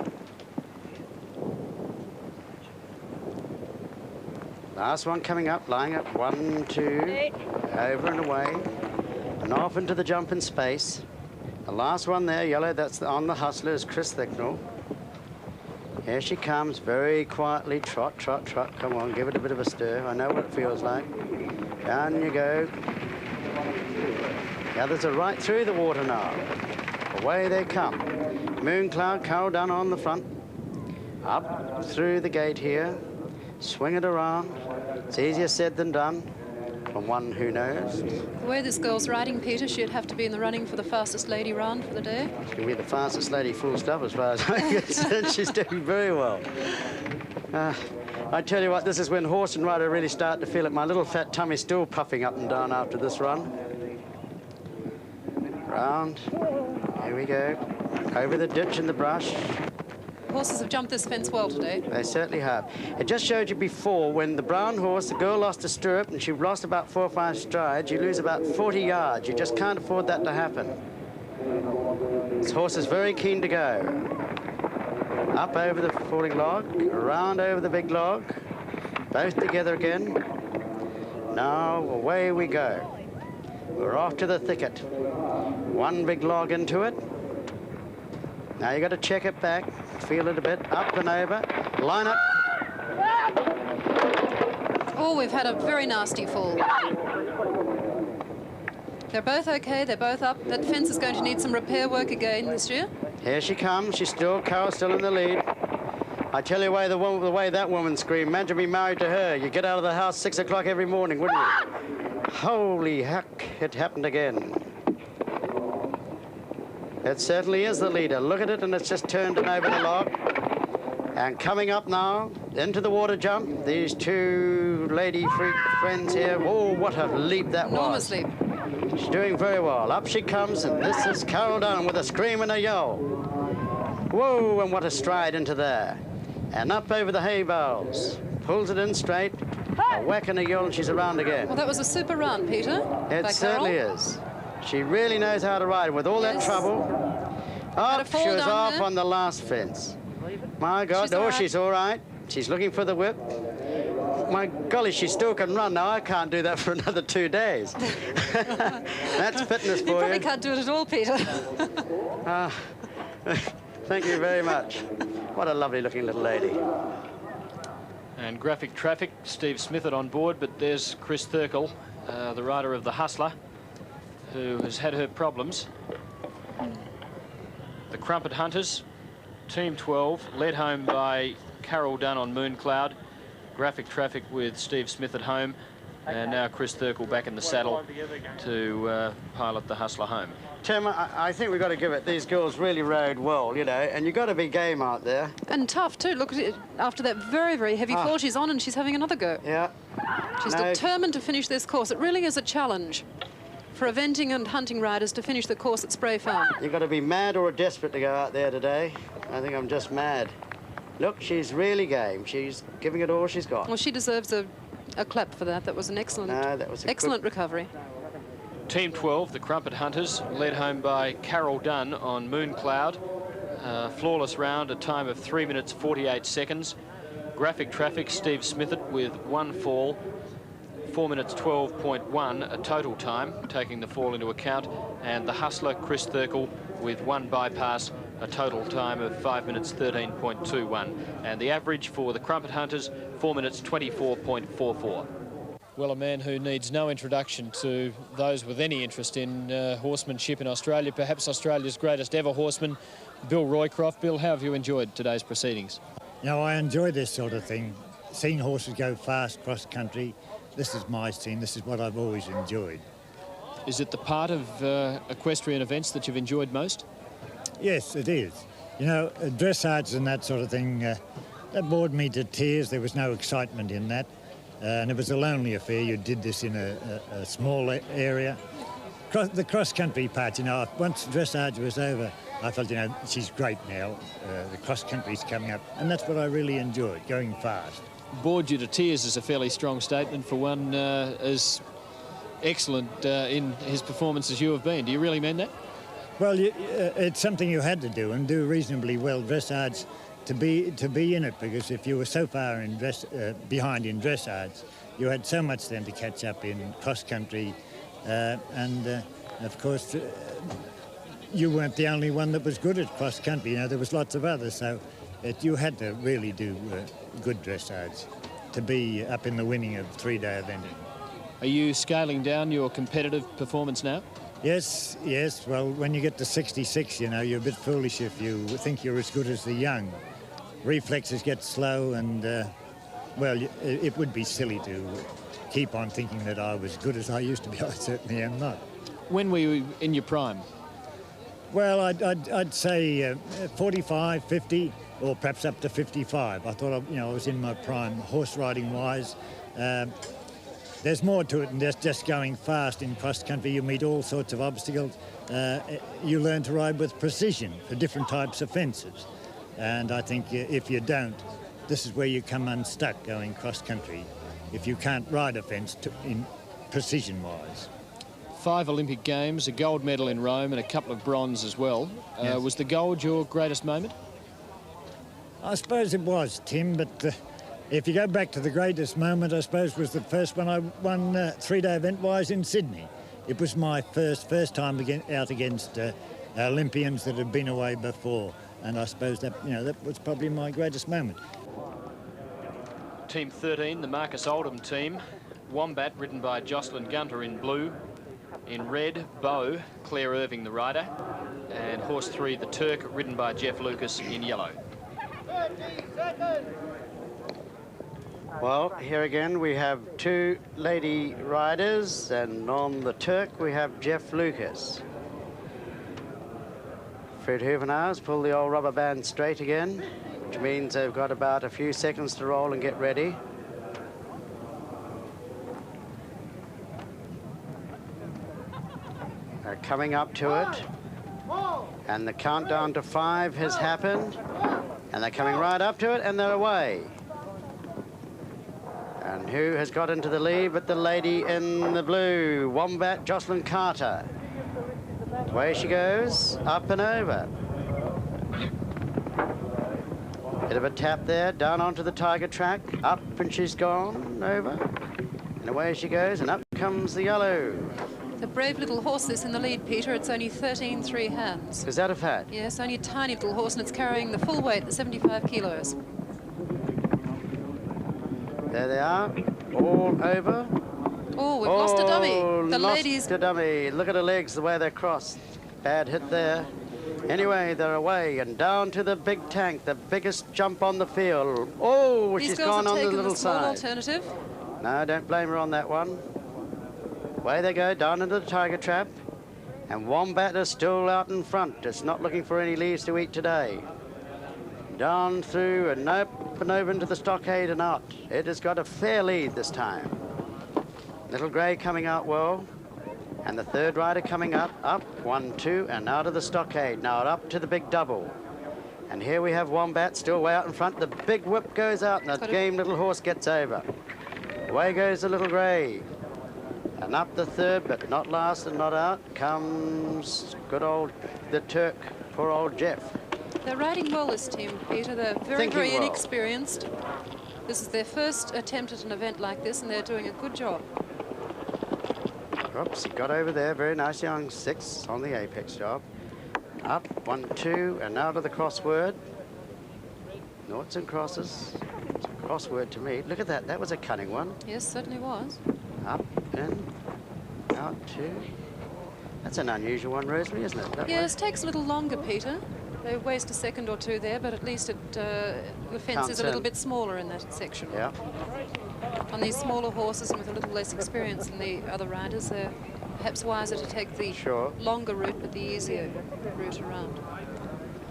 Last one coming up, lying up. 1, 2. Over and away. And off into the jump in space. The last one there, yellow, that's on the hustler, is Chris Thicknell. Here she comes, very quietly. Trot, trot, trot. Come on, give it a bit of a stir. I know what it feels like. Down you go. The others are right through the water now. Away they come. Mooncloud, Carol Dunn on the front. Up through the gate here. Swing it around. It's easier said than done. From one who knows. The way this girl's riding, Peter, she'd have to be in the running for the fastest lady round for the day. She's going to be the fastest lady full stop as far as I'm concerned. She's doing very well. I tell you what, this is when horse and rider really start to feel it. My little fat tummy's still puffing up and down after this run. Round. Here we go. Over the ditch in the brush. Horses have jumped this fence well today. They certainly have. It just showed you before, when the brown horse, the girl lost a stirrup and she lost about 4 or 5 strides, you lose about 40 yards. You just can't afford that to happen. This horse is very keen to go. Up over the falling log, around over the big log, both together again. Now away we go. We're off to the thicket. One big log into it. Now you got to check it back, feel it a bit, up and over, line up. Oh, we've had a very nasty fall. They're both okay, they're both up. That fence is going to need some repair work again this year. Here she comes, Carol's still in the lead. I tell you the way that woman screamed, imagine being married to her. You get out of the house 6 o'clock every morning, wouldn't you? Holy heck, it happened again. It certainly is the leader. Look at it, and it's just turned and over the log. And coming up now, into the water jump, these two lady freak friends here. Oh, what a leap that was. Enormous leap. She's doing very well. Up she comes, and this is Carol Dunn with a scream and a yell. Whoa, and what a stride into there. And up over the hay bales. Pulls it in straight. A whack and a yell, and she's around again. Well, that was a super run, Peter. It certainly is. She really knows how to ride with all that trouble. Oh, she was off on the last fence. My God, she's all right. She's looking for the whip. My golly, she still can run. Now, I can't do that for another 2 days. That's fitness for you. You probably can't do it at all, Peter. Thank you very much. What a lovely looking little lady. And graphic traffic, Steve Smithard on board, but there's Chris Thurkell, the rider of the Hustler, who has had her problems. The Crumpet Hunters, Team 12, led home by Carol Dunn on Mooncloud. Graphic traffic with Steve Smith at home, and now Chris Thurkell back in the saddle to pilot the Hustler home. Tim, I think we've got to give it. These girls really rode well, you know, and you've got to be game out there. And tough, too. Look at it. After that very, very heavy fall, she's on and she's having another go. Yeah. She's determined to finish this course. It really is a challenge for eventing and hunting riders to finish the course at Spray Farm. You've got to be mad or desperate to go out there today. I think I'm just mad. Look, she's really game. She's giving it all she's got. Well, she deserves a clap for that. That was an excellent, excellent recovery. Team 12, the Crumpet Hunters, led home by Carol Dunn on Moon Cloud. Flawless round, a time of 3 minutes 48 seconds. Graphic Traffic, Steve Smithett with 1 fall, 4 minutes 12.1 a total time, taking the fall into account. And the Hustler, Chris Thurkel, with 1 bypass, a total time of 5 minutes 13.21. And the average for the Crumpet Hunters, 4 minutes 24.44. Well, a man who needs no introduction to those with any interest in horsemanship in Australia, perhaps Australia's greatest ever horseman, Bill Roycroft. Bill, how have you enjoyed today's proceedings? You know, I enjoy this sort of thing, seeing horses go fast cross country. This is my scene, this is what I've always enjoyed. Is it the part of equestrian events that you've enjoyed most? Yes, it is. You know, dressage and that sort of thing, that bored me to tears. There was no excitement in that. And it was a lonely affair. You did this in a small area. The cross-country part, you know, once dressage was over, I felt, you know, she's great now. The cross-country's coming up. And that's what I really enjoyed, going fast. Bored you to tears is a fairly strong statement for one as excellent in his performance as you have been. Do you really mean that? Well, it's something you had to do and do reasonably well, dressage, to be in it, because if you were so far in behind in dressage, you had so much then to catch up in cross-country. Of course, you weren't the only one that was good at cross-country. You know, there was lots of others, so you had to really do good dressage to be up in the winning of 3-day eventing. Are you scaling down your competitive performance now? Yes. Well, when you get to 66, you know, you're a bit foolish if you think you're as good as the young. Reflexes get slow and, well, it would be silly to keep on thinking that I was good as I used to be. I certainly am not. When were you in your prime? Well, I'd say 45, 50, or perhaps up to 55. I thought, I was in my prime, horse riding wise. There's more to it than just going fast in cross-country. You meet all sorts of obstacles. You learn to ride with precision for different types of fences. And I think if you don't, this is where you come unstuck going cross-country, if you can't ride a fence in precision-wise. 5 Olympic Games, a gold medal in Rome and a couple of bronze as well. Yes. Was the gold your greatest moment? I suppose it was, Tim, but if you go back to the greatest moment, I suppose was the first one I won 3-day event-wise in Sydney. It was my first time out against Olympians that had been away before, and I suppose that that was probably my greatest moment. Team 13, the Marcus Oldham team. Wombat, ridden by Jocelyn Gunter in blue. In red, Bow, Claire Irving the rider. And horse 3, the Turk, ridden by Jeff Lucas in yellow. 30 seconds. Well, here again we have 2 lady riders, and on the Turk we have Jeff Lucas. Fred Huvenhaus pull the old rubber band straight again, which means they've got about a few seconds to roll and get ready. They're coming up to it, and the countdown to 5 has happened, and they're coming right up to it, and they're away. And who has got into the lead but the lady in the blue, Wombat Jocelyn Carter. Away she goes, up and over. Bit of a tap there, down onto the tiger track, up and she's gone, over. And away she goes, and up comes the yellow. The brave little horse that's in the lead, Peter. It's only 13 3 hands. Is that a fact? Yes, only a tiny little horse, and it's carrying the full weight, the 75 kilos. There they are, all over. Oh, we've lost a dummy. The lost ladies. a dummy. Look at her legs, the way they're crossed. Bad hit there. Anyway, they're away and down to the big tank, the biggest jump on the field. Oh, These she's girls gone have on the taken little the small side. alternative. No, don't blame her on that one. Away they go, down into the tiger trap. And Wombat is still out in front. It's not looking for any leaves to eat today. Down through and up and over into the stockade and out. It has got a fair lead this time. Little Grey coming out well. And the third rider coming up, 1, 2, and out of the stockade. Now up to the big double. And here we have Wombat still way out in front. The big whip goes out and the game little horse gets over. Away goes the Little Grey. And up the third, but not last and not out, comes good old the Turk, poor old Jeff. They're riding well, this team, Peter. They're very, very inexperienced. This is their first attempt at an event like this, and they're doing a good job. Oops, he got over there. Very nice young 6 on the apex job. Up, 1, 2, and now to the crossword. Noughts and crosses. It's a crossword to me. Look at that. That was a cunning one. Yes, certainly was. Up, in, out, 2. That's an unusual one, Rosemary, isn't it? That Yes, takes a little longer, Peter. They waste a second or two there, but at least the fence is a little bit smaller in that section. Yeah. On these smaller horses and with a little less experience than the other riders, they're perhaps wiser to take the longer route, but the easier route around.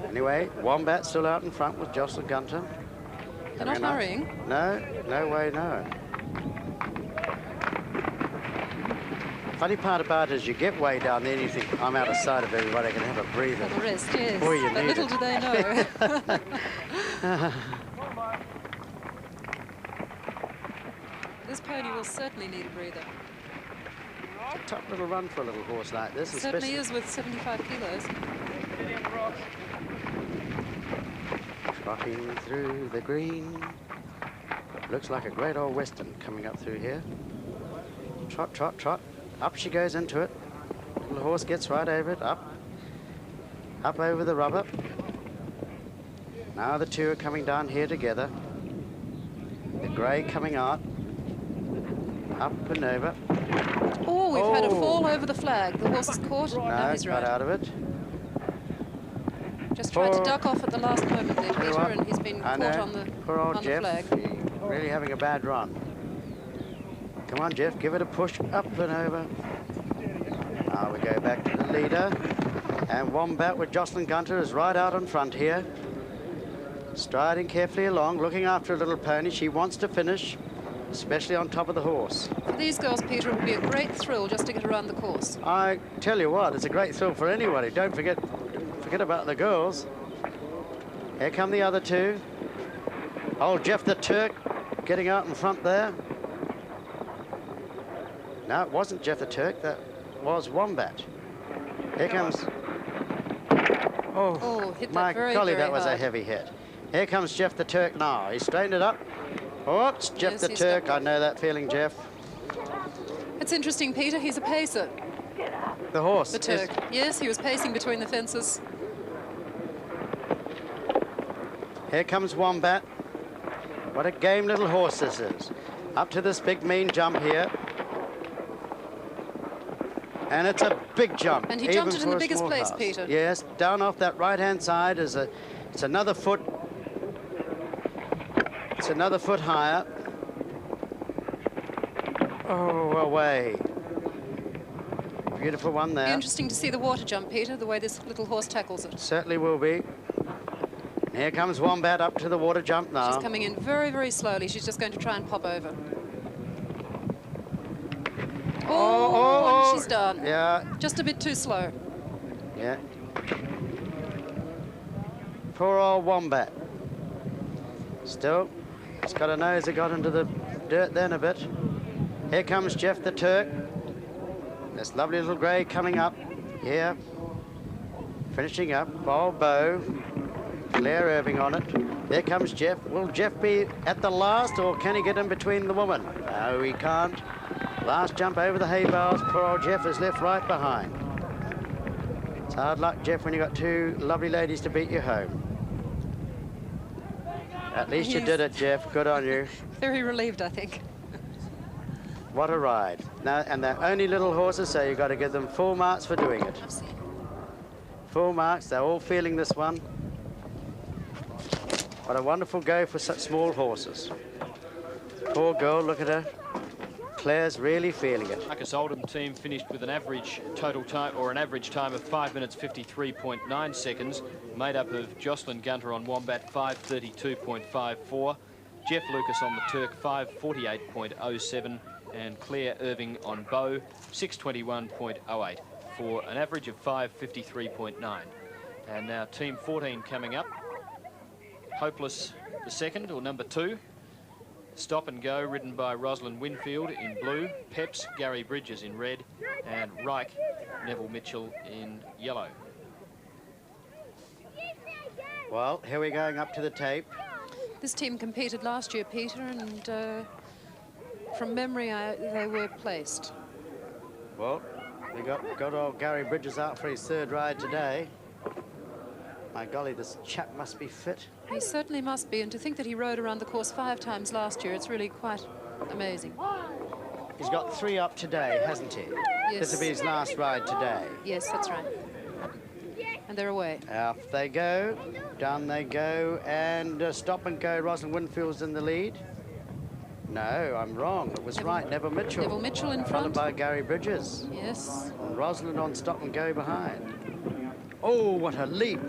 Anyway, Wombat still out in front with Jocelyn Gunter. They're not hurrying. No, no way, no. Funny part about it is you get way down there and you think, I'm out of sight of everybody, I can have a breather. For the rest, yes. Boy, you but need little it. do they know. This pony will certainly need a breather. It's a tough little run for a little horse like this. It certainly is with 75 kilos. Trotting through the green. Looks like a great old western coming up through here. Trot, trot, trot. Up she goes into it. Little horse gets right over it. Up. Up over the rubber. Now the two are coming down here together. The grey coming out. Up and over. Oh, we've had a fall over the flag. The horse is caught. No, he's got right. out of it. Just tried to duck off at the last moment there, Peter, and he's been caught on the Poor old Jeff, flag. Really having a bad run. Come on, Jeff, give it a push up and over. Now we go back to the leader. And Wombat with Jocelyn Gunter is right out in front here. Striding carefully along, looking after a little pony. She wants to finish, especially on top of the horse. For these girls, Peter, it would be a great thrill just to get around the course. I tell you what, it's a great thrill for anybody. Don't forget about the girls. Here come the other two. Old Jeff the Turk getting out in front there. No, it wasn't Jeff the Turk, that was Wombat. Here comes... Oh, hit that my very, golly, very that was hard. a heavy hit. Here comes Jeff the Turk now. He's straightened it up. Oops, Jeff Yes, the he's Turk. got- I know that feeling, Jeff. It's interesting, Peter, he's a pacer, The horse. the Turk. Yes, he was pacing between the fences. Here comes Wombat. What a game little horse this is. Up to this big mean jump here. And it's a big jump. And he even jumped it in for the a biggest small place, house. Peter. Yes, down off that right-hand side is it's another foot. It's another foot higher. Oh, away. Beautiful one there. Interesting to see the water jump, Peter, the way this little horse tackles it. Certainly will be. And here comes Wombat up to the water jump now. She's coming in very, very slowly. She's just going to try and pop over. Oh, and she's done. Yeah. Just a bit too slow. Yeah. Poor old Wombat. Still, he's got a nose that got into the dirt then a bit. Here comes Jeff the Turk. This lovely little grey coming up here. Finishing up, Bold Bow. Claire Irving on it. There comes Jeff. Will Jeff be at the last, or can he get in between the woman? No, he can't. Last jump over the hay bales. Poor old Jeff is left right behind. It's hard luck, Jeff, when you've got two lovely ladies to beat you home. At least you did it, Jeff. Good on you. Very relieved, I think. What a ride. Now, and they're only little horses, so you've got to give them full marks for doing it. Full marks. They're all feeling this one. What a wonderful go for such small horses. Poor girl, look at her. Claire's really feeling it. Marcus Oldham team finished with an average total time, or an average time of 5 minutes 53.9 seconds, made up of Jocelyn Gunter on Wombat 5:32.54, Jeff Lucas on the Turk 5:48.07, and Claire Irving on Bow 6:21.08 for an average of 5:53.9. And now team 14 coming up. Hopeless the second, or number 2. Stop and Go, ridden by Rosalind Winfield in blue, Peps, Gary Bridges in red, and Reich, Neville Mitchell in yellow. Well, here we're going up to the tape. This team competed last year, Peter, and from memory, they were placed. Well, we got old Gary Bridges out for his third ride today. My golly, this chap must be fit. He certainly must be, and to think that he rode around the course 5 times last year, it's really quite amazing. He's got 3 up today, hasn't he? Yes. This will be his last ride today. Yes, that's right. And they're away. Off they go, down they go, and Stop and Go, Rosalind Winfield's in the lead. No, I'm wrong. It was right, Neville Mitchell. Neville Mitchell in Followed front. by Gary Bridges. Yes. And Rosalind on Stop and Go behind. Oh, what a leap.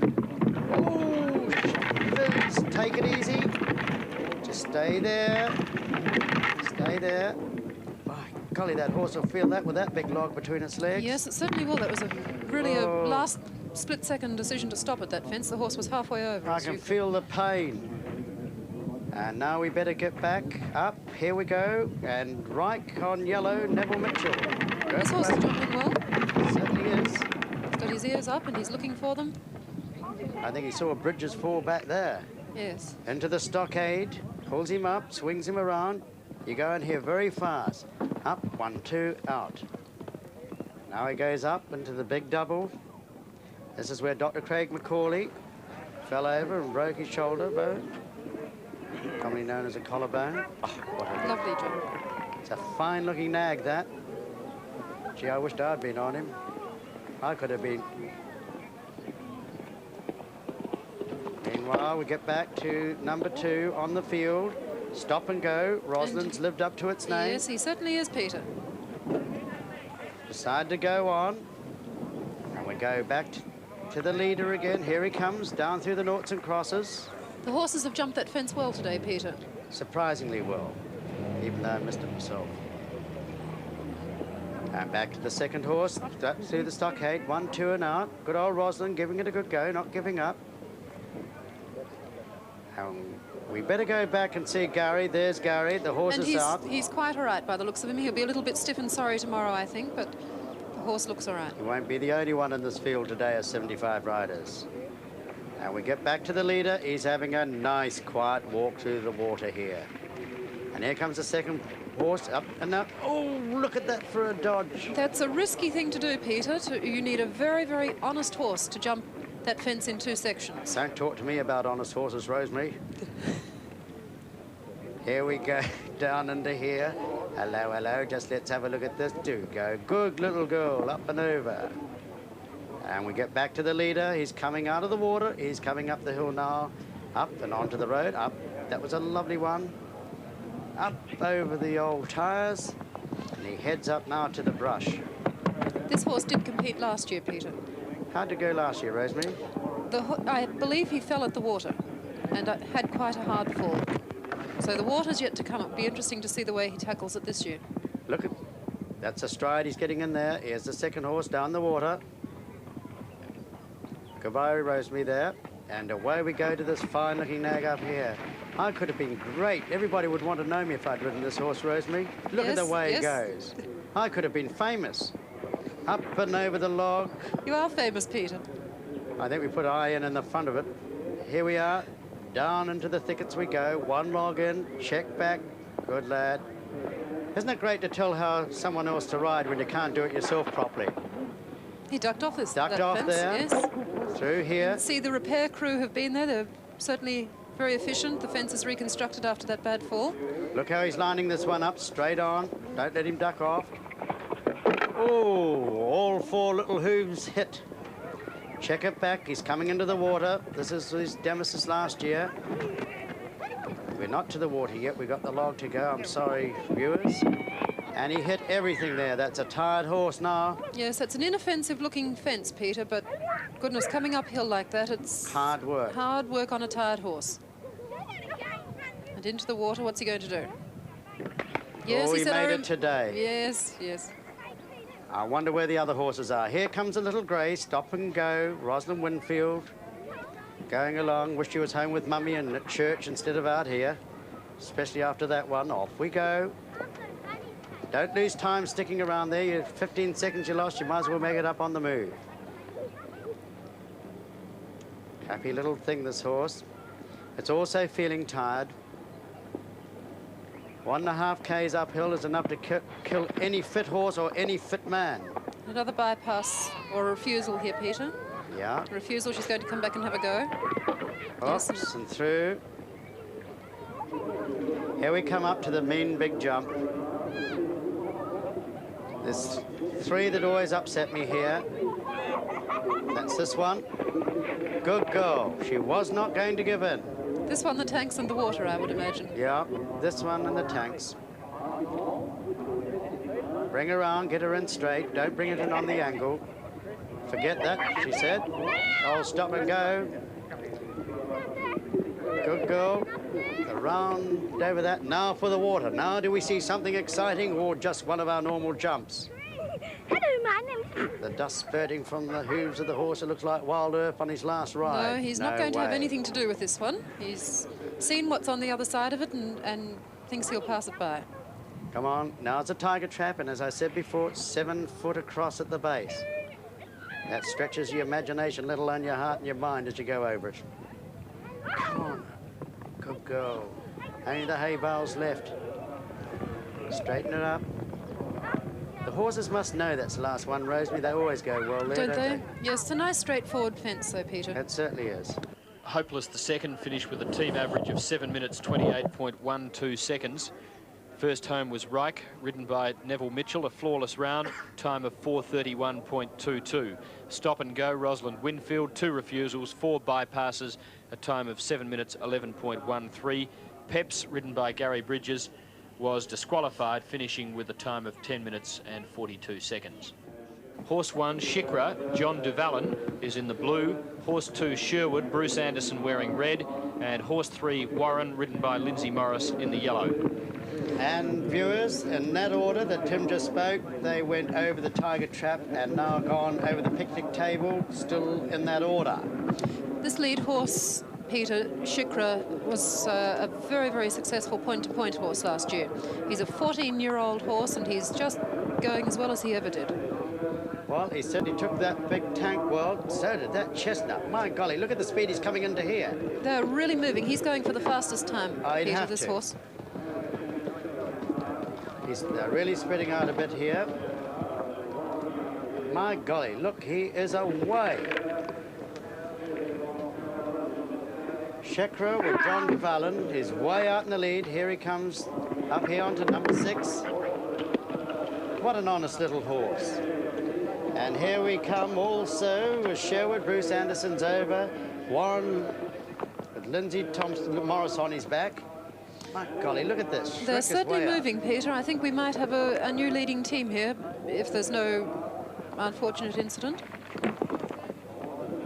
Oh, Fizz, take it easy. Just stay there. Stay there. By golly, that horse will feel that with that big log between its legs. Yes, it certainly will. That was really a last split-second decision to stop at that fence. The horse was halfway over. I can feel the pain. And now we better get back up. Here we go. And Reich on yellow, Neville Mitchell. This horse is jumping well. Certainly is. He's got his ears up and he's looking for them. I think he saw Bridges fall back there. Yes. Into the stockade, pulls him up, swings him around. You go in here very fast. Up, 1, 2, out. Now he goes up into the big double. This is where Dr. Craig McCauley fell over and broke his shoulder bone, commonly known as a collarbone. Oh, what a Lovely jump. It's a fine-looking nag, that. Gee, I wished I'd been on him. I could have been. Meanwhile, we get back to number 2 on the field. Stop and Go. Rosalind's lived up to its name. Yes, he certainly is, Peter. Decide to go on. And we go back to the leader again. Here he comes, down through the noughts and crosses. The horses have jumped that fence well today, Peter. Surprisingly well, even though I missed it myself. And back to the second horse, through the stockade, 1, 2 and out. Good old Rosalind giving it a good go, not giving up. We better go back and see Gary. There's Gary, the horse is out. He's quite all right by the looks of him. He'll be a little bit stiff and sorry tomorrow, I think, but the horse looks all right. He won't be the only one in this field today of 75 riders. And we get back to the leader. He's having a nice, quiet walk through the water here. And here comes the second horse, up and up. Oh, look at that for a dodge. That's a risky thing to do, Peter. You need a very, very honest horse to jump that fence in 2 sections. Don't talk to me about honest horses, Rosemary. Here we go, down into here. Hello, hello, just let's have a look at this. Do go. Good little girl, up and over. And we get back to the leader. He's coming out of the water. He's coming up the hill now. Up and onto the road. Up. That was a lovely one. Up over the old tyres. And he heads up now to the brush. This horse did compete last year, Peter. How'd it go last year, Rosemary? I believe he fell at the water and had quite a hard fall. So the water's yet to come. It'll be interesting to see the way he tackles it this year. Look at, that's a stride he's getting in there. Here's the second horse down the water. Goodbye, Rosemary there. And away we go to this fine-looking nag up here. I could have been great. Everybody would want to know me if I'd ridden this horse, Rosemary. Look at the way he goes. I could have been famous. Up and over the log. You are famous, Peter. I think we put an eye in the front of it. Here we are. Down into the thickets we go. 1 log in, check back. Good lad. Isn't it great to tell how someone else to ride when you can't do it yourself properly? He ducked off this Ducked off fence, there. Yes. Through here. See, the repair crew have been there. They're certainly very efficient. The fence is reconstructed after that bad fall. Look how he's lining this one up, straight on. Don't let him duck off. Oh, all 4 little hooves hit. Check it back. He's coming into the water. This is his nemesis last year. We're not to the water yet. We've got the log to go. I'm sorry, viewers. And he hit everything there. That's a tired horse now. Yes, it's an inoffensive-looking fence, Peter, but goodness, coming uphill like that, it's hard work. Hard work on a tired horse. And into the water, what's he going to do? Yes, oh, he said, made it today. Yes, yes. I wonder where the other horses are. Here comes a little grey, Stop and Go, Rosalind Winfield, going along. Wish she was home with Mummy and at church instead of out here. especially after that one. Off we go. Don't lose time sticking around there. You're 15 seconds you lost. You might as well make it up on the move. Happy little thing, this horse. It's also feeling tired. 1.5 Ks uphill is enough to kill any fit horse or any fit man. Another bypass or refusal here, Peter. Yeah. Refusal, she's going to come back and have a go. Oops, Yes. and through. Here we come up to the mean big jump. There's 3 that always upset me here. That's this one. Good girl. She was not going to give in. This one, the tanks and the water, I would imagine. Yeah, this one and the tanks. Bring her around, get her in straight. Don't bring it in on the angle. Forget that, she said. Oh, stop and go. Good girl. Around over that. Now for the water. Now do we see something exciting or just one of our normal jumps? Hello, my name's... The dust spurting from the hooves of the horse. It looks like wild earth on his last ride. No, he's not going to have way. anything to do with this one. He's seen what's on the other side of it and thinks he'll pass it by. Come on, now it's a tiger trap, and as I said before, it's 7 foot across at the base. That stretches your imagination, let alone your heart and your mind as you go over it. Come on, good girl. Only the hay bales left. Straighten it up. The horses must know that's the last one, Rosemary. They always go well there, Don't they? Yes, it's a nice straightforward fence though, Peter. It certainly is. Hopeless the second, finished with a team average of 7 minutes 28.12 seconds. First home was Reich, ridden by Neville Mitchell, a flawless round, time of 4:31.22. Stop and go, Rosalind Winfield, 2 refusals, 4 bypasses, a time of 7 minutes 11.13. Peps, ridden by Gary Bridges, was disqualified, finishing with a time of 10 minutes and 42 seconds. Horse 1, Shikra, John Duvalin, is in the blue. Horse 2, Sherwood, Bruce Anderson wearing red. And Horse 3, Warren, ridden by Lindsay Morris, in the yellow. And viewers, in that order that Tim just spoke, they went over the tiger trap and now gone over the picnic table, still in that order. This lead horse, Peter, Shikra, was a very, very successful point-to-point horse last year. He's a 14-year-old horse and he's just going as well as he ever did. Well, he certainly took that big tank well. So did that chestnut. My golly, look at the speed he's coming into here. They're really moving. He's going for the fastest time, I'd Peter, have this to. horse. They're really spreading out a bit here. My golly, look, he is away. Shekra with John Duvalin is way out in the lead. Here he comes up here onto number 6. What an honest little horse. And here we come also with Sherwood. Bruce Anderson's over. Warren with Lindsay Thompson Morris on his back. My golly, look at this. They're Shrek is certainly way up. moving, Peter. I think we might have a new leading team here if there's no unfortunate incident.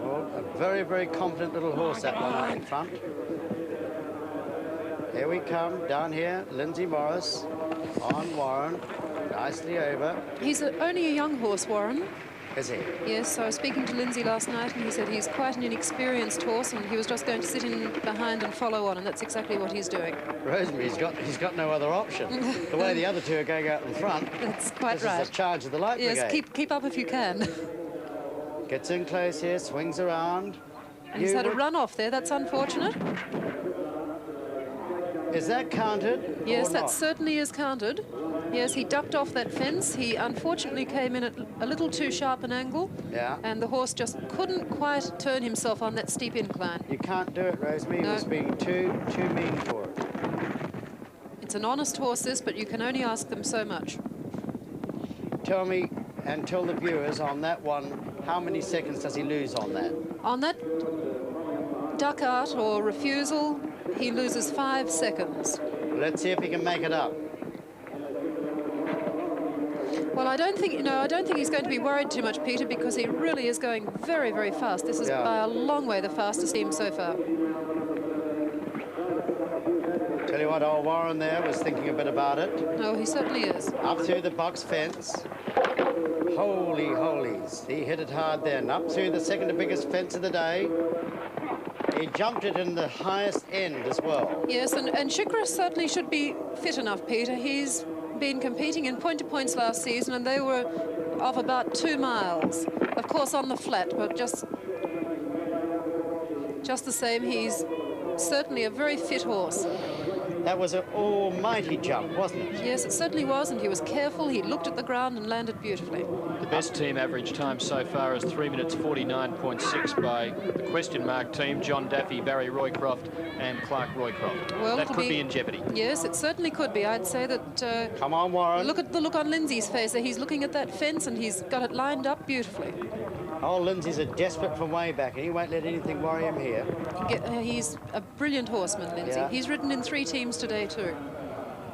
Oh, a very, very confident little horse, that one up in front. Here we come, down here, Lindsay Morris on Warren, nicely over. He's only a young horse, Warren. Is he? Yes, I was speaking to Lindsay last night and he said he's quite an inexperienced horse and he was just going to sit in behind and follow on, and that's exactly what he's doing. Rosemary, he's got no other option. The way the other two are going out in front. That's quite this right. is the charge of the light Yes, brigade. keep up if you can. Gets in close here, swings around. And he's had a run off there. That's unfortunate. Is that counted? Yes, or that not? certainly is counted. Yes, he ducked off that fence. He unfortunately came in at a little too sharp an angle. Yeah. And the horse just couldn't quite turn himself on that steep incline. You can't do it, Rosemary. No. He was being too mean for it. It's an honest horse, this, but you can only ask them so much. Tell me, and tell the viewers on that one, how many seconds does he lose on that? On that duck out or refusal, he loses 5 seconds. Let's see if he can make it up. Well, I don't think he's going to be worried too much, Peter, because he really is going very, very fast. This is by a long way the fastest team so far. Tell you what, old Warren there was thinking a bit about it. No, he certainly is. Up through the box fence. Holy holies. He hit it hard then. Up through the second biggest fence of the day. He jumped it in the highest end as well. Yes, and Shikra certainly should be fit enough, Peter. He's been competing in point-to-points last season, and they were of about 2 miles. Of course, on the flat, but just the same, he's certainly a very fit horse. That was an almighty jump, wasn't it? Yes, it certainly was, and he was careful. He looked at the ground and landed beautifully. The best team average time so far is 3 minutes 49.6 by the question mark team, John Daffy, Barry Roycroft and Clark Roycroft. Well, that could be in jeopardy. Yes, it certainly could be. I'd say that... Come on, Warren. Look at the look on Lindsay's face. He's looking at that fence and he's got it lined up beautifully. Oh, Lindsay's a desperate from way back, and he won't let anything worry him here. He's a brilliant horseman, Lindsay. Yeah. He's ridden in 3 teams today, too.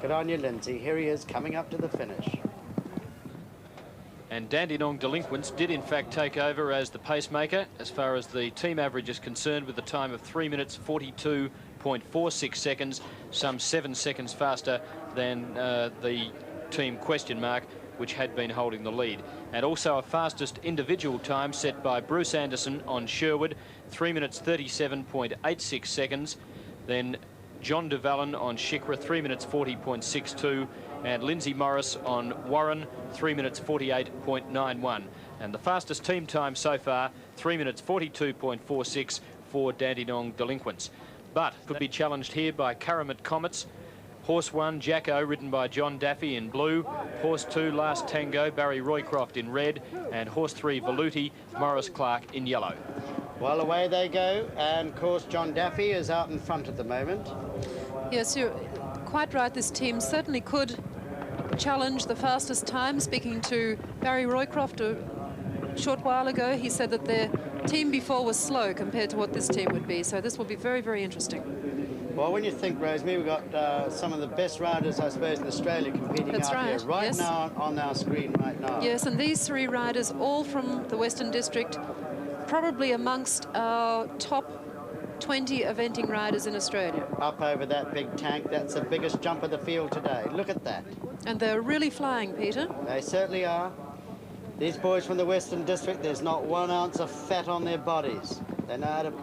Good on you, Lindsay. Here he is, coming up to the finish. And Dandenong Delinquents did in fact take over as the pacemaker as far as the team average is concerned, with a time of 3 minutes 42.46 seconds, some 7 seconds faster than the team question mark, which had been holding the lead. And also a fastest individual time set by Bruce Anderson on Sherwood, 3 minutes 37.86 seconds. Then John DeVallen on Shikra, 3 minutes 40.62. And Lindsay Morris on Warren, 3 minutes 48.91. And the fastest team time so far, 3 minutes 42.46 for Dandenong Delinquents. But could be challenged here by Curramat Comets. Horse 1, Jacko, ridden by John Daffy in blue. Horse 2, Last Tango, Barry Roycroft in red. And Horse 3, Veluti, Morris Clark in yellow. Well, away they go, and of course John Daffy is out in front at the moment. Yes, you're quite right. This team certainly could challenge the fastest time. Speaking to Barry Roycroft a short while ago, he said that their team before was slow compared to what this team would be. So this will be very, very interesting. Well, when you think, Rosemary, we've got some of the best riders, I suppose, in Australia competing That's out right, here right yes. now on our screen right now. Yes, and these 3 riders, all from the Western District, probably amongst our top 20 eventing riders in Australia. Up over that big tank, that's the biggest jump of the field today. Look at that. And they're really flying, Peter. They certainly are. These boys from the Western District, there's not 1 ounce of fat on their bodies. They know how to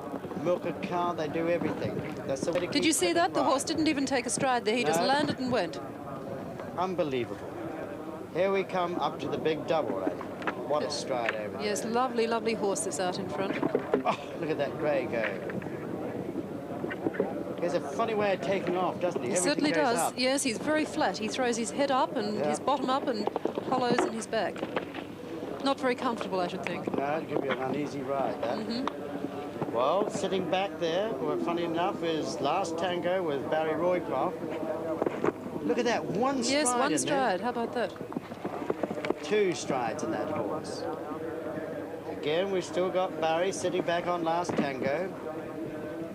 milk a cow, they do everything. That's the way to Did keep you see fit that? and The right. horse didn't even take a stride there. He just No. landed and went. Unbelievable. Here we come up to the big double, eh? What a stride over Yes, there. lovely, lovely horse that's out in front. Oh, look at that grey go. He has a funny way of taking off, doesn't he? He Everything certainly goes does. up. Yes, he's very flat. He throws his head up and Yeah. his bottom up and hollows in his back. Not very comfortable, I should think. No, it could be an uneasy ride, that. Mm-hmm. Well, sitting back there, well, funny enough, is Last Tango with Barry Roycroft. Look at that, 1 stride Yes, 1 in stride. How about that? there. 2 strides in that horse. Again, we've still got Barry sitting back on Last Tango,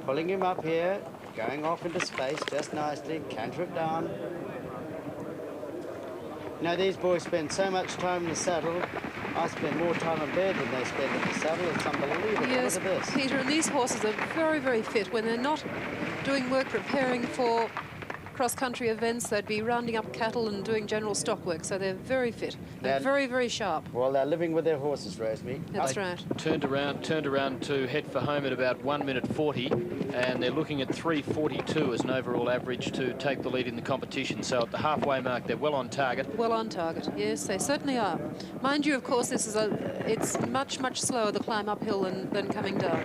pulling him up here, going off into space just nicely, canter it down. You know, these boys spend so much time in the saddle. I spend more time in bed than they spend in the saddle. It's unbelievable. Yes, Look at this. Peter, and these horses are very, very fit. When they're not doing work preparing for cross-country events, they'd be rounding up cattle and doing general stock work, so they're very fit. They're Then- very, very sharp. Well, they're living with their horses, Rosemary. That's right. Turned around to head for home at about 1 minute 40, and they're looking at 3:42 as an overall average to take the lead in the competition. So at the halfway mark, they're well on target. Well on target, yes, they certainly are. Mind you, of course, this is it's much, much slower, the climb uphill than coming down.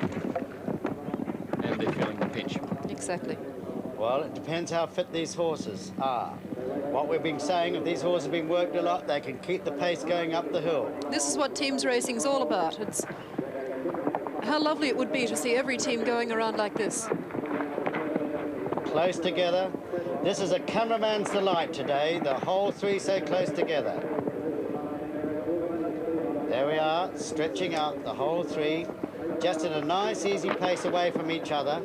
And they're feeling the pinch. Exactly. Well, it depends how fit these horses are. What we've been saying, if these horses have been worked a lot, they can keep the pace going up the hill. This is what teams racing's all about. It's how lovely it would be to see every team going around like this. Close together. This is a cameraman's delight today. The whole 3 so close together. There we are, stretching out the whole 3. Just at a nice, easy pace away from each other.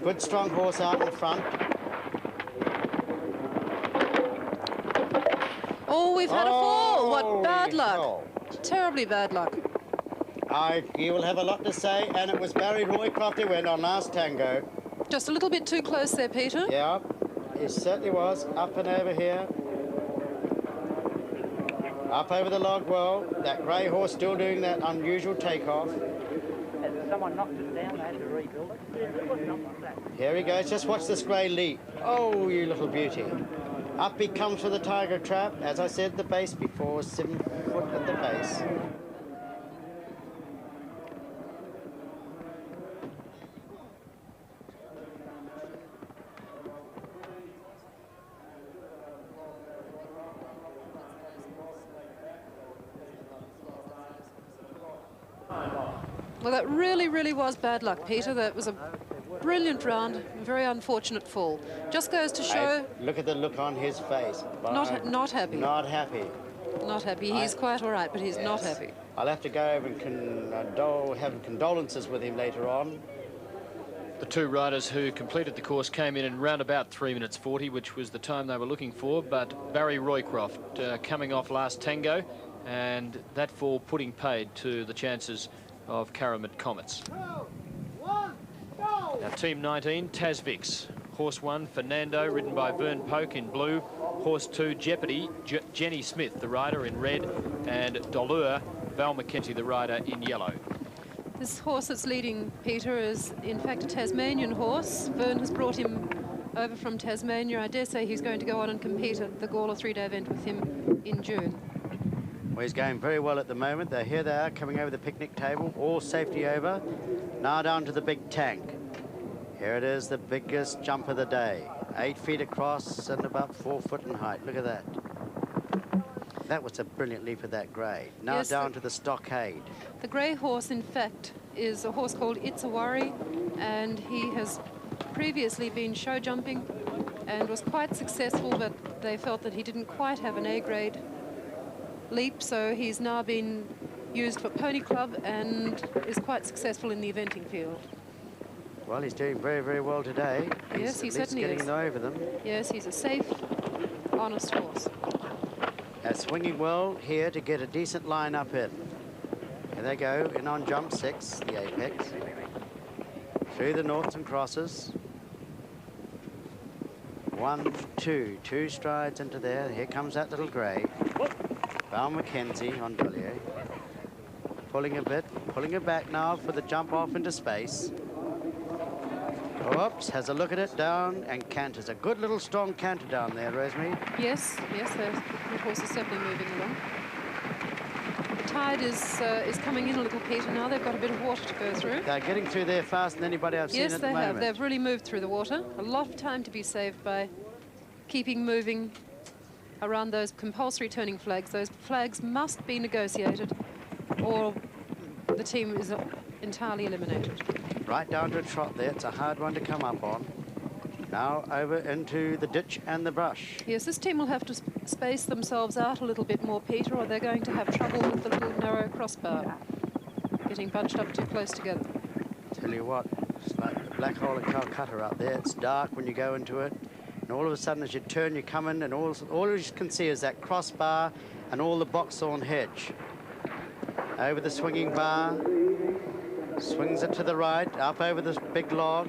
Good, strong horse out in front. Oh, we've had a fall. What Holy bad luck. hell. Terribly bad luck. You will have a lot to say, and it was Barry Roycroft who went on Last Tango. Just a little bit too close there, Peter. Yeah, it certainly was. Up and over here. Up over the log well. That grey horse still doing that unusual takeoff. someone knocked it down, they had to rebuild it. It was not like that. Here he goes. Just watch this grey leap. Oh, you little beauty. Up he comes for the tiger trap. As I said, the base before, 7 foot at the base. Well, that really was bad luck, Peter. That was a brilliant round, a very unfortunate fall. Just goes to show... Look at the look on his face. Not happy. Not happy. Not happy. He's quite all right, but he's not happy. I'll have to go over and have condolences with him later on. The two riders who completed the course came in around about 3 minutes 40, which was the time they were looking for, but Barry Roycroft coming off last tango, and that fall putting paid to the chances of Karamat Comets. Now, Team 19, Tasvix. Horse 1, Fernando, ridden by Vern Poke in blue. Horse 2, Jeopardy, Jenny Smith, the rider, in red. And Dolur, Val McKenzie, the rider, in yellow. This horse that's leading, Peter, is in fact a Tasmanian horse. Vern has brought him over from Tasmania. I dare say he's going to go on and compete at the Gawler 3-day event with him in June. Well, he's going very well at the moment. Here they are coming over the picnic table, all safety over. Now down to the big tank. Here it is, the biggest jump of the day. 8 feet across and about 4 foot in height. Look at that. That was a brilliant leap of that grey. Now yes, down to the stockade. The grey horse, in fact, is a horse called It's a Worry, and he has previously been show jumping and was quite successful, but they felt that he didn't quite have an A-grade leap, so he's now been used for Pony Club and is quite successful in the eventing field. Well, he's doing very well today. Yes, he certainly is. Getting over them. Yes, he's a safe, honest horse. Swinging well here to get a decent line up in. Here they go, in on jump 6, the apex. Through the noughts and crosses. 1, 2, 2 strides into there. Here comes that little grey. Val McKenzie on Villiers. Pulling a bit, pulling it back now for the jump off into space. Oops, has a look at it down and canters. A good little strong canter down there, Rosemary. Yes, the horse is certainly moving along. The tide is coming in a little, Peter, now. They've got a bit of water to go through. They're getting through there faster than anybody I've seen at the moment. Yes, they have. They've really moved through the water. A lot of time to be saved by keeping moving around those compulsory turning flags. Those flags must be negotiated or the team is entirely eliminated. Right down to a trot there. It's a hard one to come up on. Now over into the ditch and the brush. Yes, this team will have to space themselves out a little bit more, Peter, or they're going to have trouble with the little narrow crossbar, getting bunched up too close together. Tell you what, it's like the black hole at Calcutta up there. It's dark when you go into it, and all of a sudden as you turn, you come in, and all you can see is that crossbar and all the boxthorn hedge. Over the swinging bar, swings it to the right, up over this big log,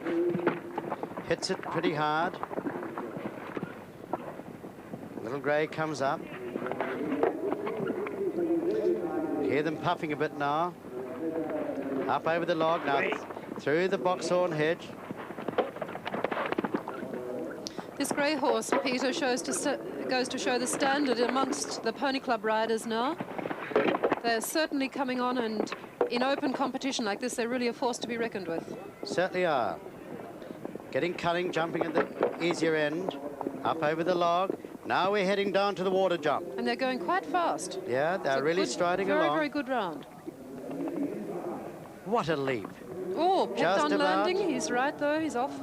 hits it pretty hard. Little grey comes up. Hear them puffing a bit now. Up over the log, now through the boxthorn hedge. This grey horse, Peter, goes to show the standard amongst the Pony Club riders now. They're certainly coming on, and in open competition like this, they're really a force to be reckoned with. Certainly are. Getting cunning, jumping at the easier end, up over the log. Now we're heading down to the water jump. And they're going quite fast. Yeah, they're really striding along. Very good round. What a leap. Oh, kept on landing. He's right, though. He's off.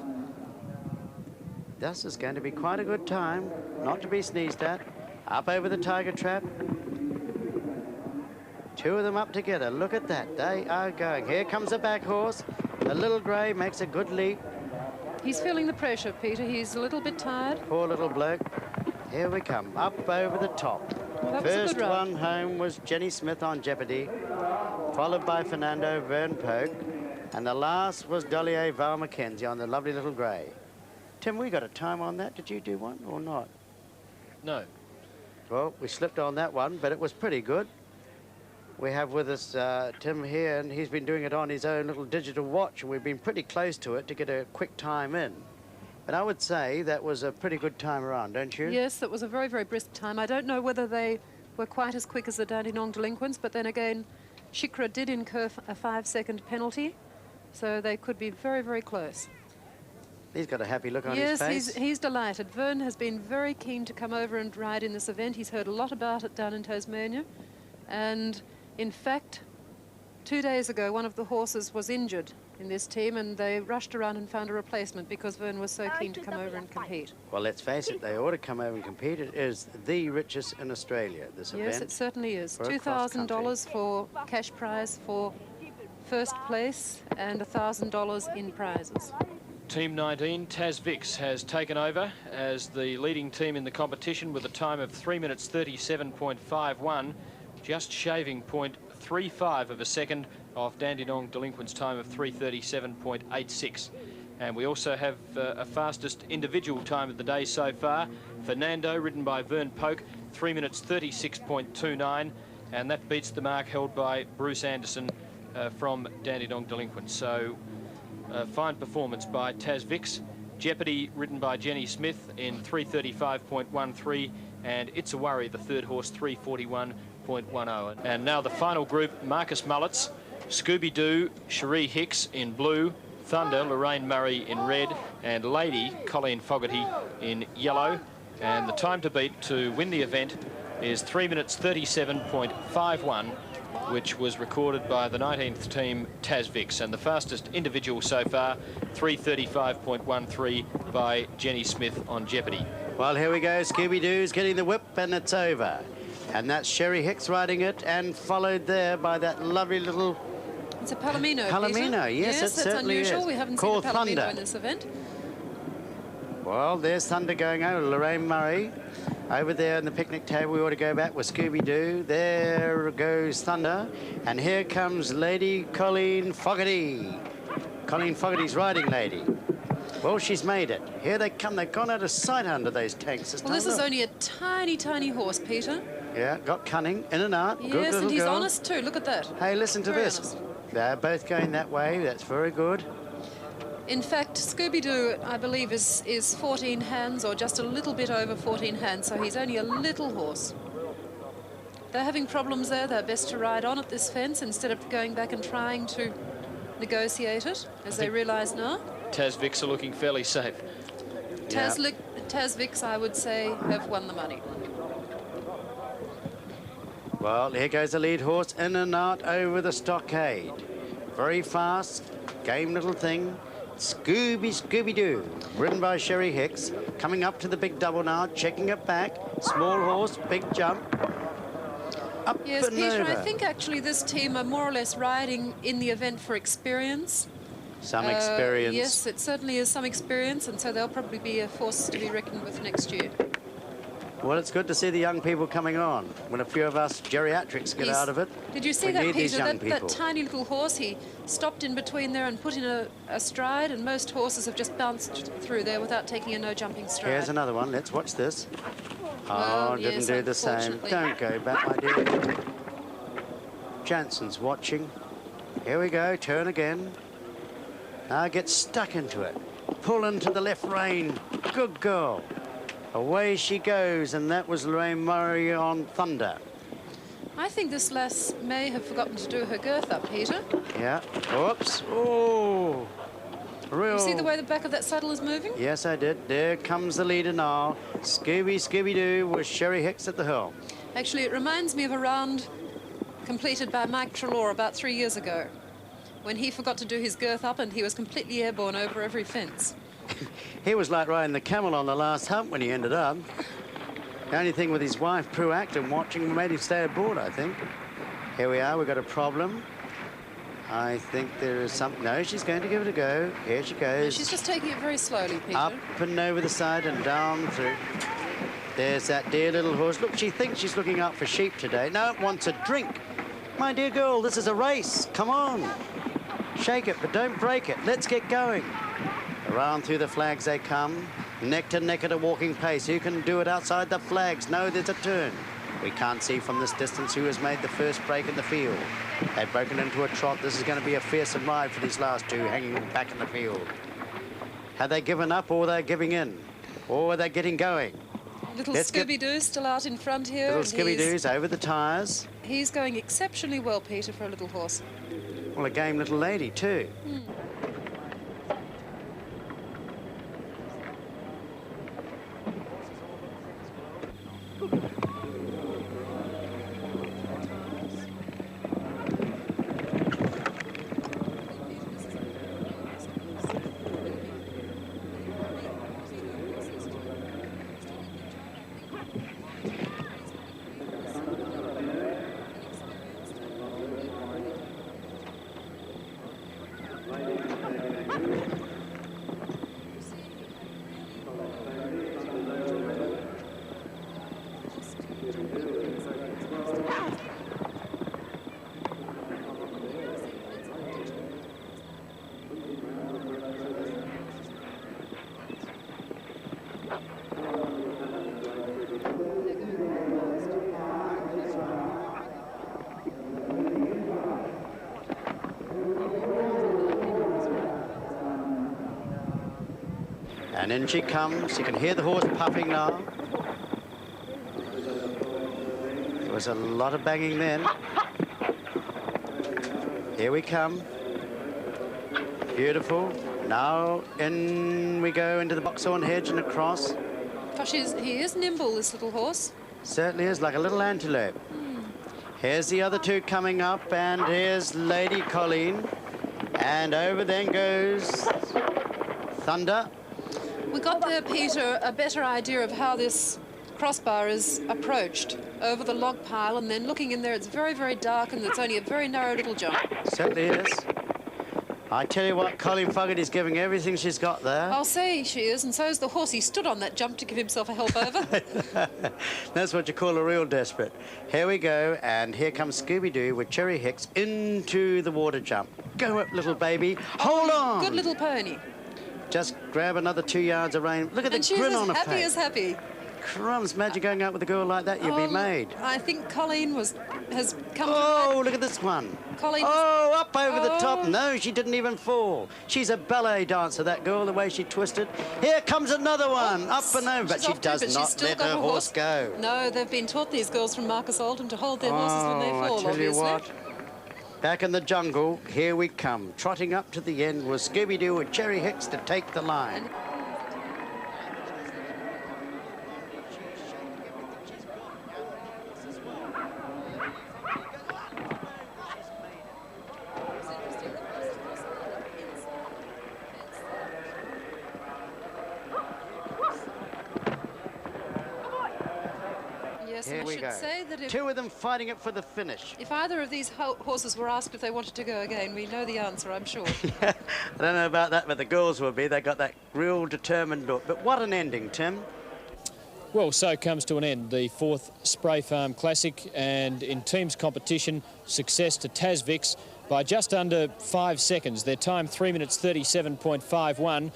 This is going to be quite a good time, not to be sneezed at. Up over the tiger trap. Two of them up together. Look at that. They are going. Here comes the back horse. The little grey makes a good leap. He's feeling the pressure, Peter. He's a little bit tired. Poor little bloke. Here we come. Up over the top. Well, first one home was Jenny Smith on Jeopardy, followed by Fernando Vern Poke, and the last was Dollier Val McKenzie on the lovely little grey. Tim, we got a time on that. Did you do one or not? No. Well, we slipped on that one, but it was pretty good. We have with us Tim here, and he's been doing it on his own little digital watch, and we've been pretty close to it to get a quick time in. But I would say that was a pretty good time around, don't you? Yes, it was a very, very brisk time. I don't know whether they were quite as quick as the Dandenong delinquents, but then again, Shikra did incur a 5-second penalty, so they could be very, very close. He's got a happy look on his face. Yes, he's delighted. Vern has been very keen to come over and ride in this event. He's heard a lot about it down in Tasmania. And in fact, 2 days ago, one of the horses was injured in this team, and they rushed around and found a replacement because Vern was so keen to come over and compete. Well, let's face it, they ought to come over and compete. It is the richest in Australia, this event. Yes, it certainly is. For $2,000 for cash prize for first place and $1,000 in prizes. Team 19, Tasvix, has taken over as the leading team in the competition with a time of 3 minutes 37.51, just shaving 0.35 of a second off Dandenong Delinquent's time of 3:37.86. And we also have a fastest individual time of the day so far. Fernando, ridden by Vern Polk, 3 minutes 36.29, and that beats the mark held by Bruce Anderson from Dandenong Delinquent. So fine performance by Tasvix. Jeopardy, ridden by Jenny Smith, in 3:35.13, and It's a Worry, the third horse, 3:41.10. And now the final group: Marcus Mullets, Scooby-Doo, Cherie Hicks in blue, Thunder, Lorraine Murray in red, and Lady, Colleen Fogarty in yellow. And the time to beat to win the event is 3 minutes 37.51, which was recorded by the 19th team, Tasvix, and the fastest individual so far, 3:35.13 by Jenny Smith on Jeopardy. Well, here we go. Scooby-Doo's getting the whip, and it's over. And that's Cherie Hicks riding it, and followed there by that lovely little... It's a Palomino, Palomino, Peter. yes, it that's certainly unusual. is. We haven't Called seen a Palomino Thunder in this event. Well, there's Thunder going over. Lorraine Murray over there on the picnic table. We ought to go back with Scooby-Doo. There goes Thunder. And here comes Lady Colleen Fogarty. Colleen Fogarty's riding Lady. Well, she's made it. Here they come. They've gone out of sight under those tanks. Well, this is only a tiny, tiny horse, Peter. Yeah, got cunning, in and out. Yes, good little and he's girl. honest too. Look at that. Hey, listen to Very this. honest. They're both going that way. That's very good. In fact, Scooby-Doo, I believe, is 14 hands, or just a little bit over 14 hands, so he's only a little horse. They're having problems there. They're best to ride on at this fence instead of going back and trying to negotiate it, as they realise now. Tasvix are looking fairly safe. Tasvix, I would say, have won the money. Well, here goes the lead horse, in and out over the stockade. Very fast, game little thing. Scooby-Doo, ridden by Cherie Hicks, coming up to the big double now, checking it back. Small horse, big jump. Up Yes, and Peter, over. I think actually this team are more or less riding in the event for experience. Some experience. Yes, it certainly is some experience, and so they'll probably be a force to be reckoned with next year. Well, it's good to see the young people coming on. When a few of us geriatrics get out of it, Did you see we that, need these Peter? young That people. tiny little horse, he stopped in between there and put in a stride, and most horses have just bounced through there without taking a no-jumping stride. Here's another one. Let's watch this. Well, Oh, didn't yes, do the same. unfortunately. Don't go back, my dear. Jansen's watching. Here we go. Turn again. Now get stuck into it. Pull into the left rein. Good girl. Away she goes, and that was Lorraine Murray on Thunder. I think this lass may have forgotten to do her girth up, Peter. Yeah. Oops. Oh. Real. You see the way the back of that saddle is moving? Yes, I did. There comes the leader now. Scooby-Doo with Cherie Hicks at the helm. Actually, it reminds me of a round completed by Mike Treloar about 3 years ago, when he forgot to do his girth up and he was completely airborne over every fence. He was like riding the camel on the last hump when he ended up. The only thing with his wife, Prue Acton, watching made him stay aboard, I think. Here we are, we've got a problem. I think there is something. No, she's going to give it a go. Here she goes. She's just taking it very slowly, Peter. Up and over the side and down through. There's that dear little horse. Look, she thinks she's looking out for sheep today. No, it wants a drink. My dear girl, this is a race. Come on. Shake it, but don't break it. Let's get going. Around through the flags they come. Neck to neck at a walking pace. Who can do it outside the flags? No, there's a turn. We can't see from this distance who has made the first break in the field. They've broken into a trot. This is going to be a fearsome ride for these last two hanging back in the field. Have they given up, or are they giving in? Or are they getting going? Little Scooby-Doo still out in front here. Little Scooby-Doo's over the tyres. He's going exceptionally well, Peter, for a little horse. Well, a game little lady too. And in she comes. You can hear the horse puffing now. There was a lot of banging then. Here we come. Beautiful. Now in we go into the boxhorn hedge and across. Gosh, he is nimble, this little horse. Certainly is, like a little antelope. Here's the other two coming up, and here's Lady Colleen. And over then goes Thunder. We got there, Peter, a better idea of how this crossbar is approached over the log pile, and then looking in there, it's very, very dark, and it's only a very narrow little jump. Certainly is. I tell you what, Colleen Fogarty's giving everything she's got there. I'll say she is, and so is the horse. He stood on that jump to give himself a help over. That's what you call a real desperate. Here we go, and here comes Scooby-Doo with Cherry Hicks into the water jump. Go up, little baby. Hold on. Good little pony. Just grab another 2 yards of rein. Look at the grin on her face. And she's as happy as happy. Crumbs, imagine going out with a girl like that, you'd be made. I think Colleen has come to... Oh, look at this one. Colleen up over the top. No, she didn't even fall. She's a ballet dancer, that girl, the way she twisted. Here comes another one, up and over, but she does not let her horse go. No, they've been taught, these girls from Marcus Oldham, to hold their horses when they fall, I tell obviously. you what. Back in the jungle, here we come. Trotting up to the end was Scooby-Doo with Cherry Hicks to take the line. Yes, Here and I we should go. say that if... Two of them fighting it for the finish. If either of these horses were asked if they wanted to go again, we know the answer, I'm sure. I don't know about that, but the girls will be. They got that real determined look. But what an ending, Tim. Well, so comes to an end the 4th Spray Farm Classic, and in teams competition, success to Tasvix by just under 5 seconds. Their time 3 minutes 37.51.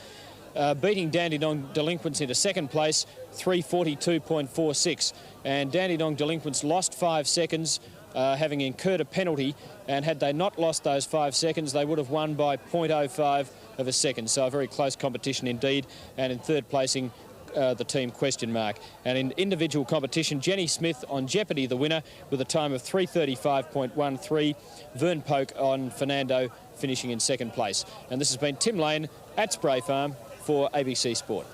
Beating Dandenong Delinquents into second place, 3:42.46. And Dandenong Delinquents lost 5 seconds, having incurred a penalty, and had they not lost those 5 seconds, they would have won by 0.05 of a second. So a very close competition indeed. And in third placing, the team question mark. And in individual competition, Jenny Smith on Jeopardy, the winner, with a time of 3:35.13. Vern Polk on Fernando, finishing in second place. And this has been Tim Lane at Spray Farm for ABC Sport.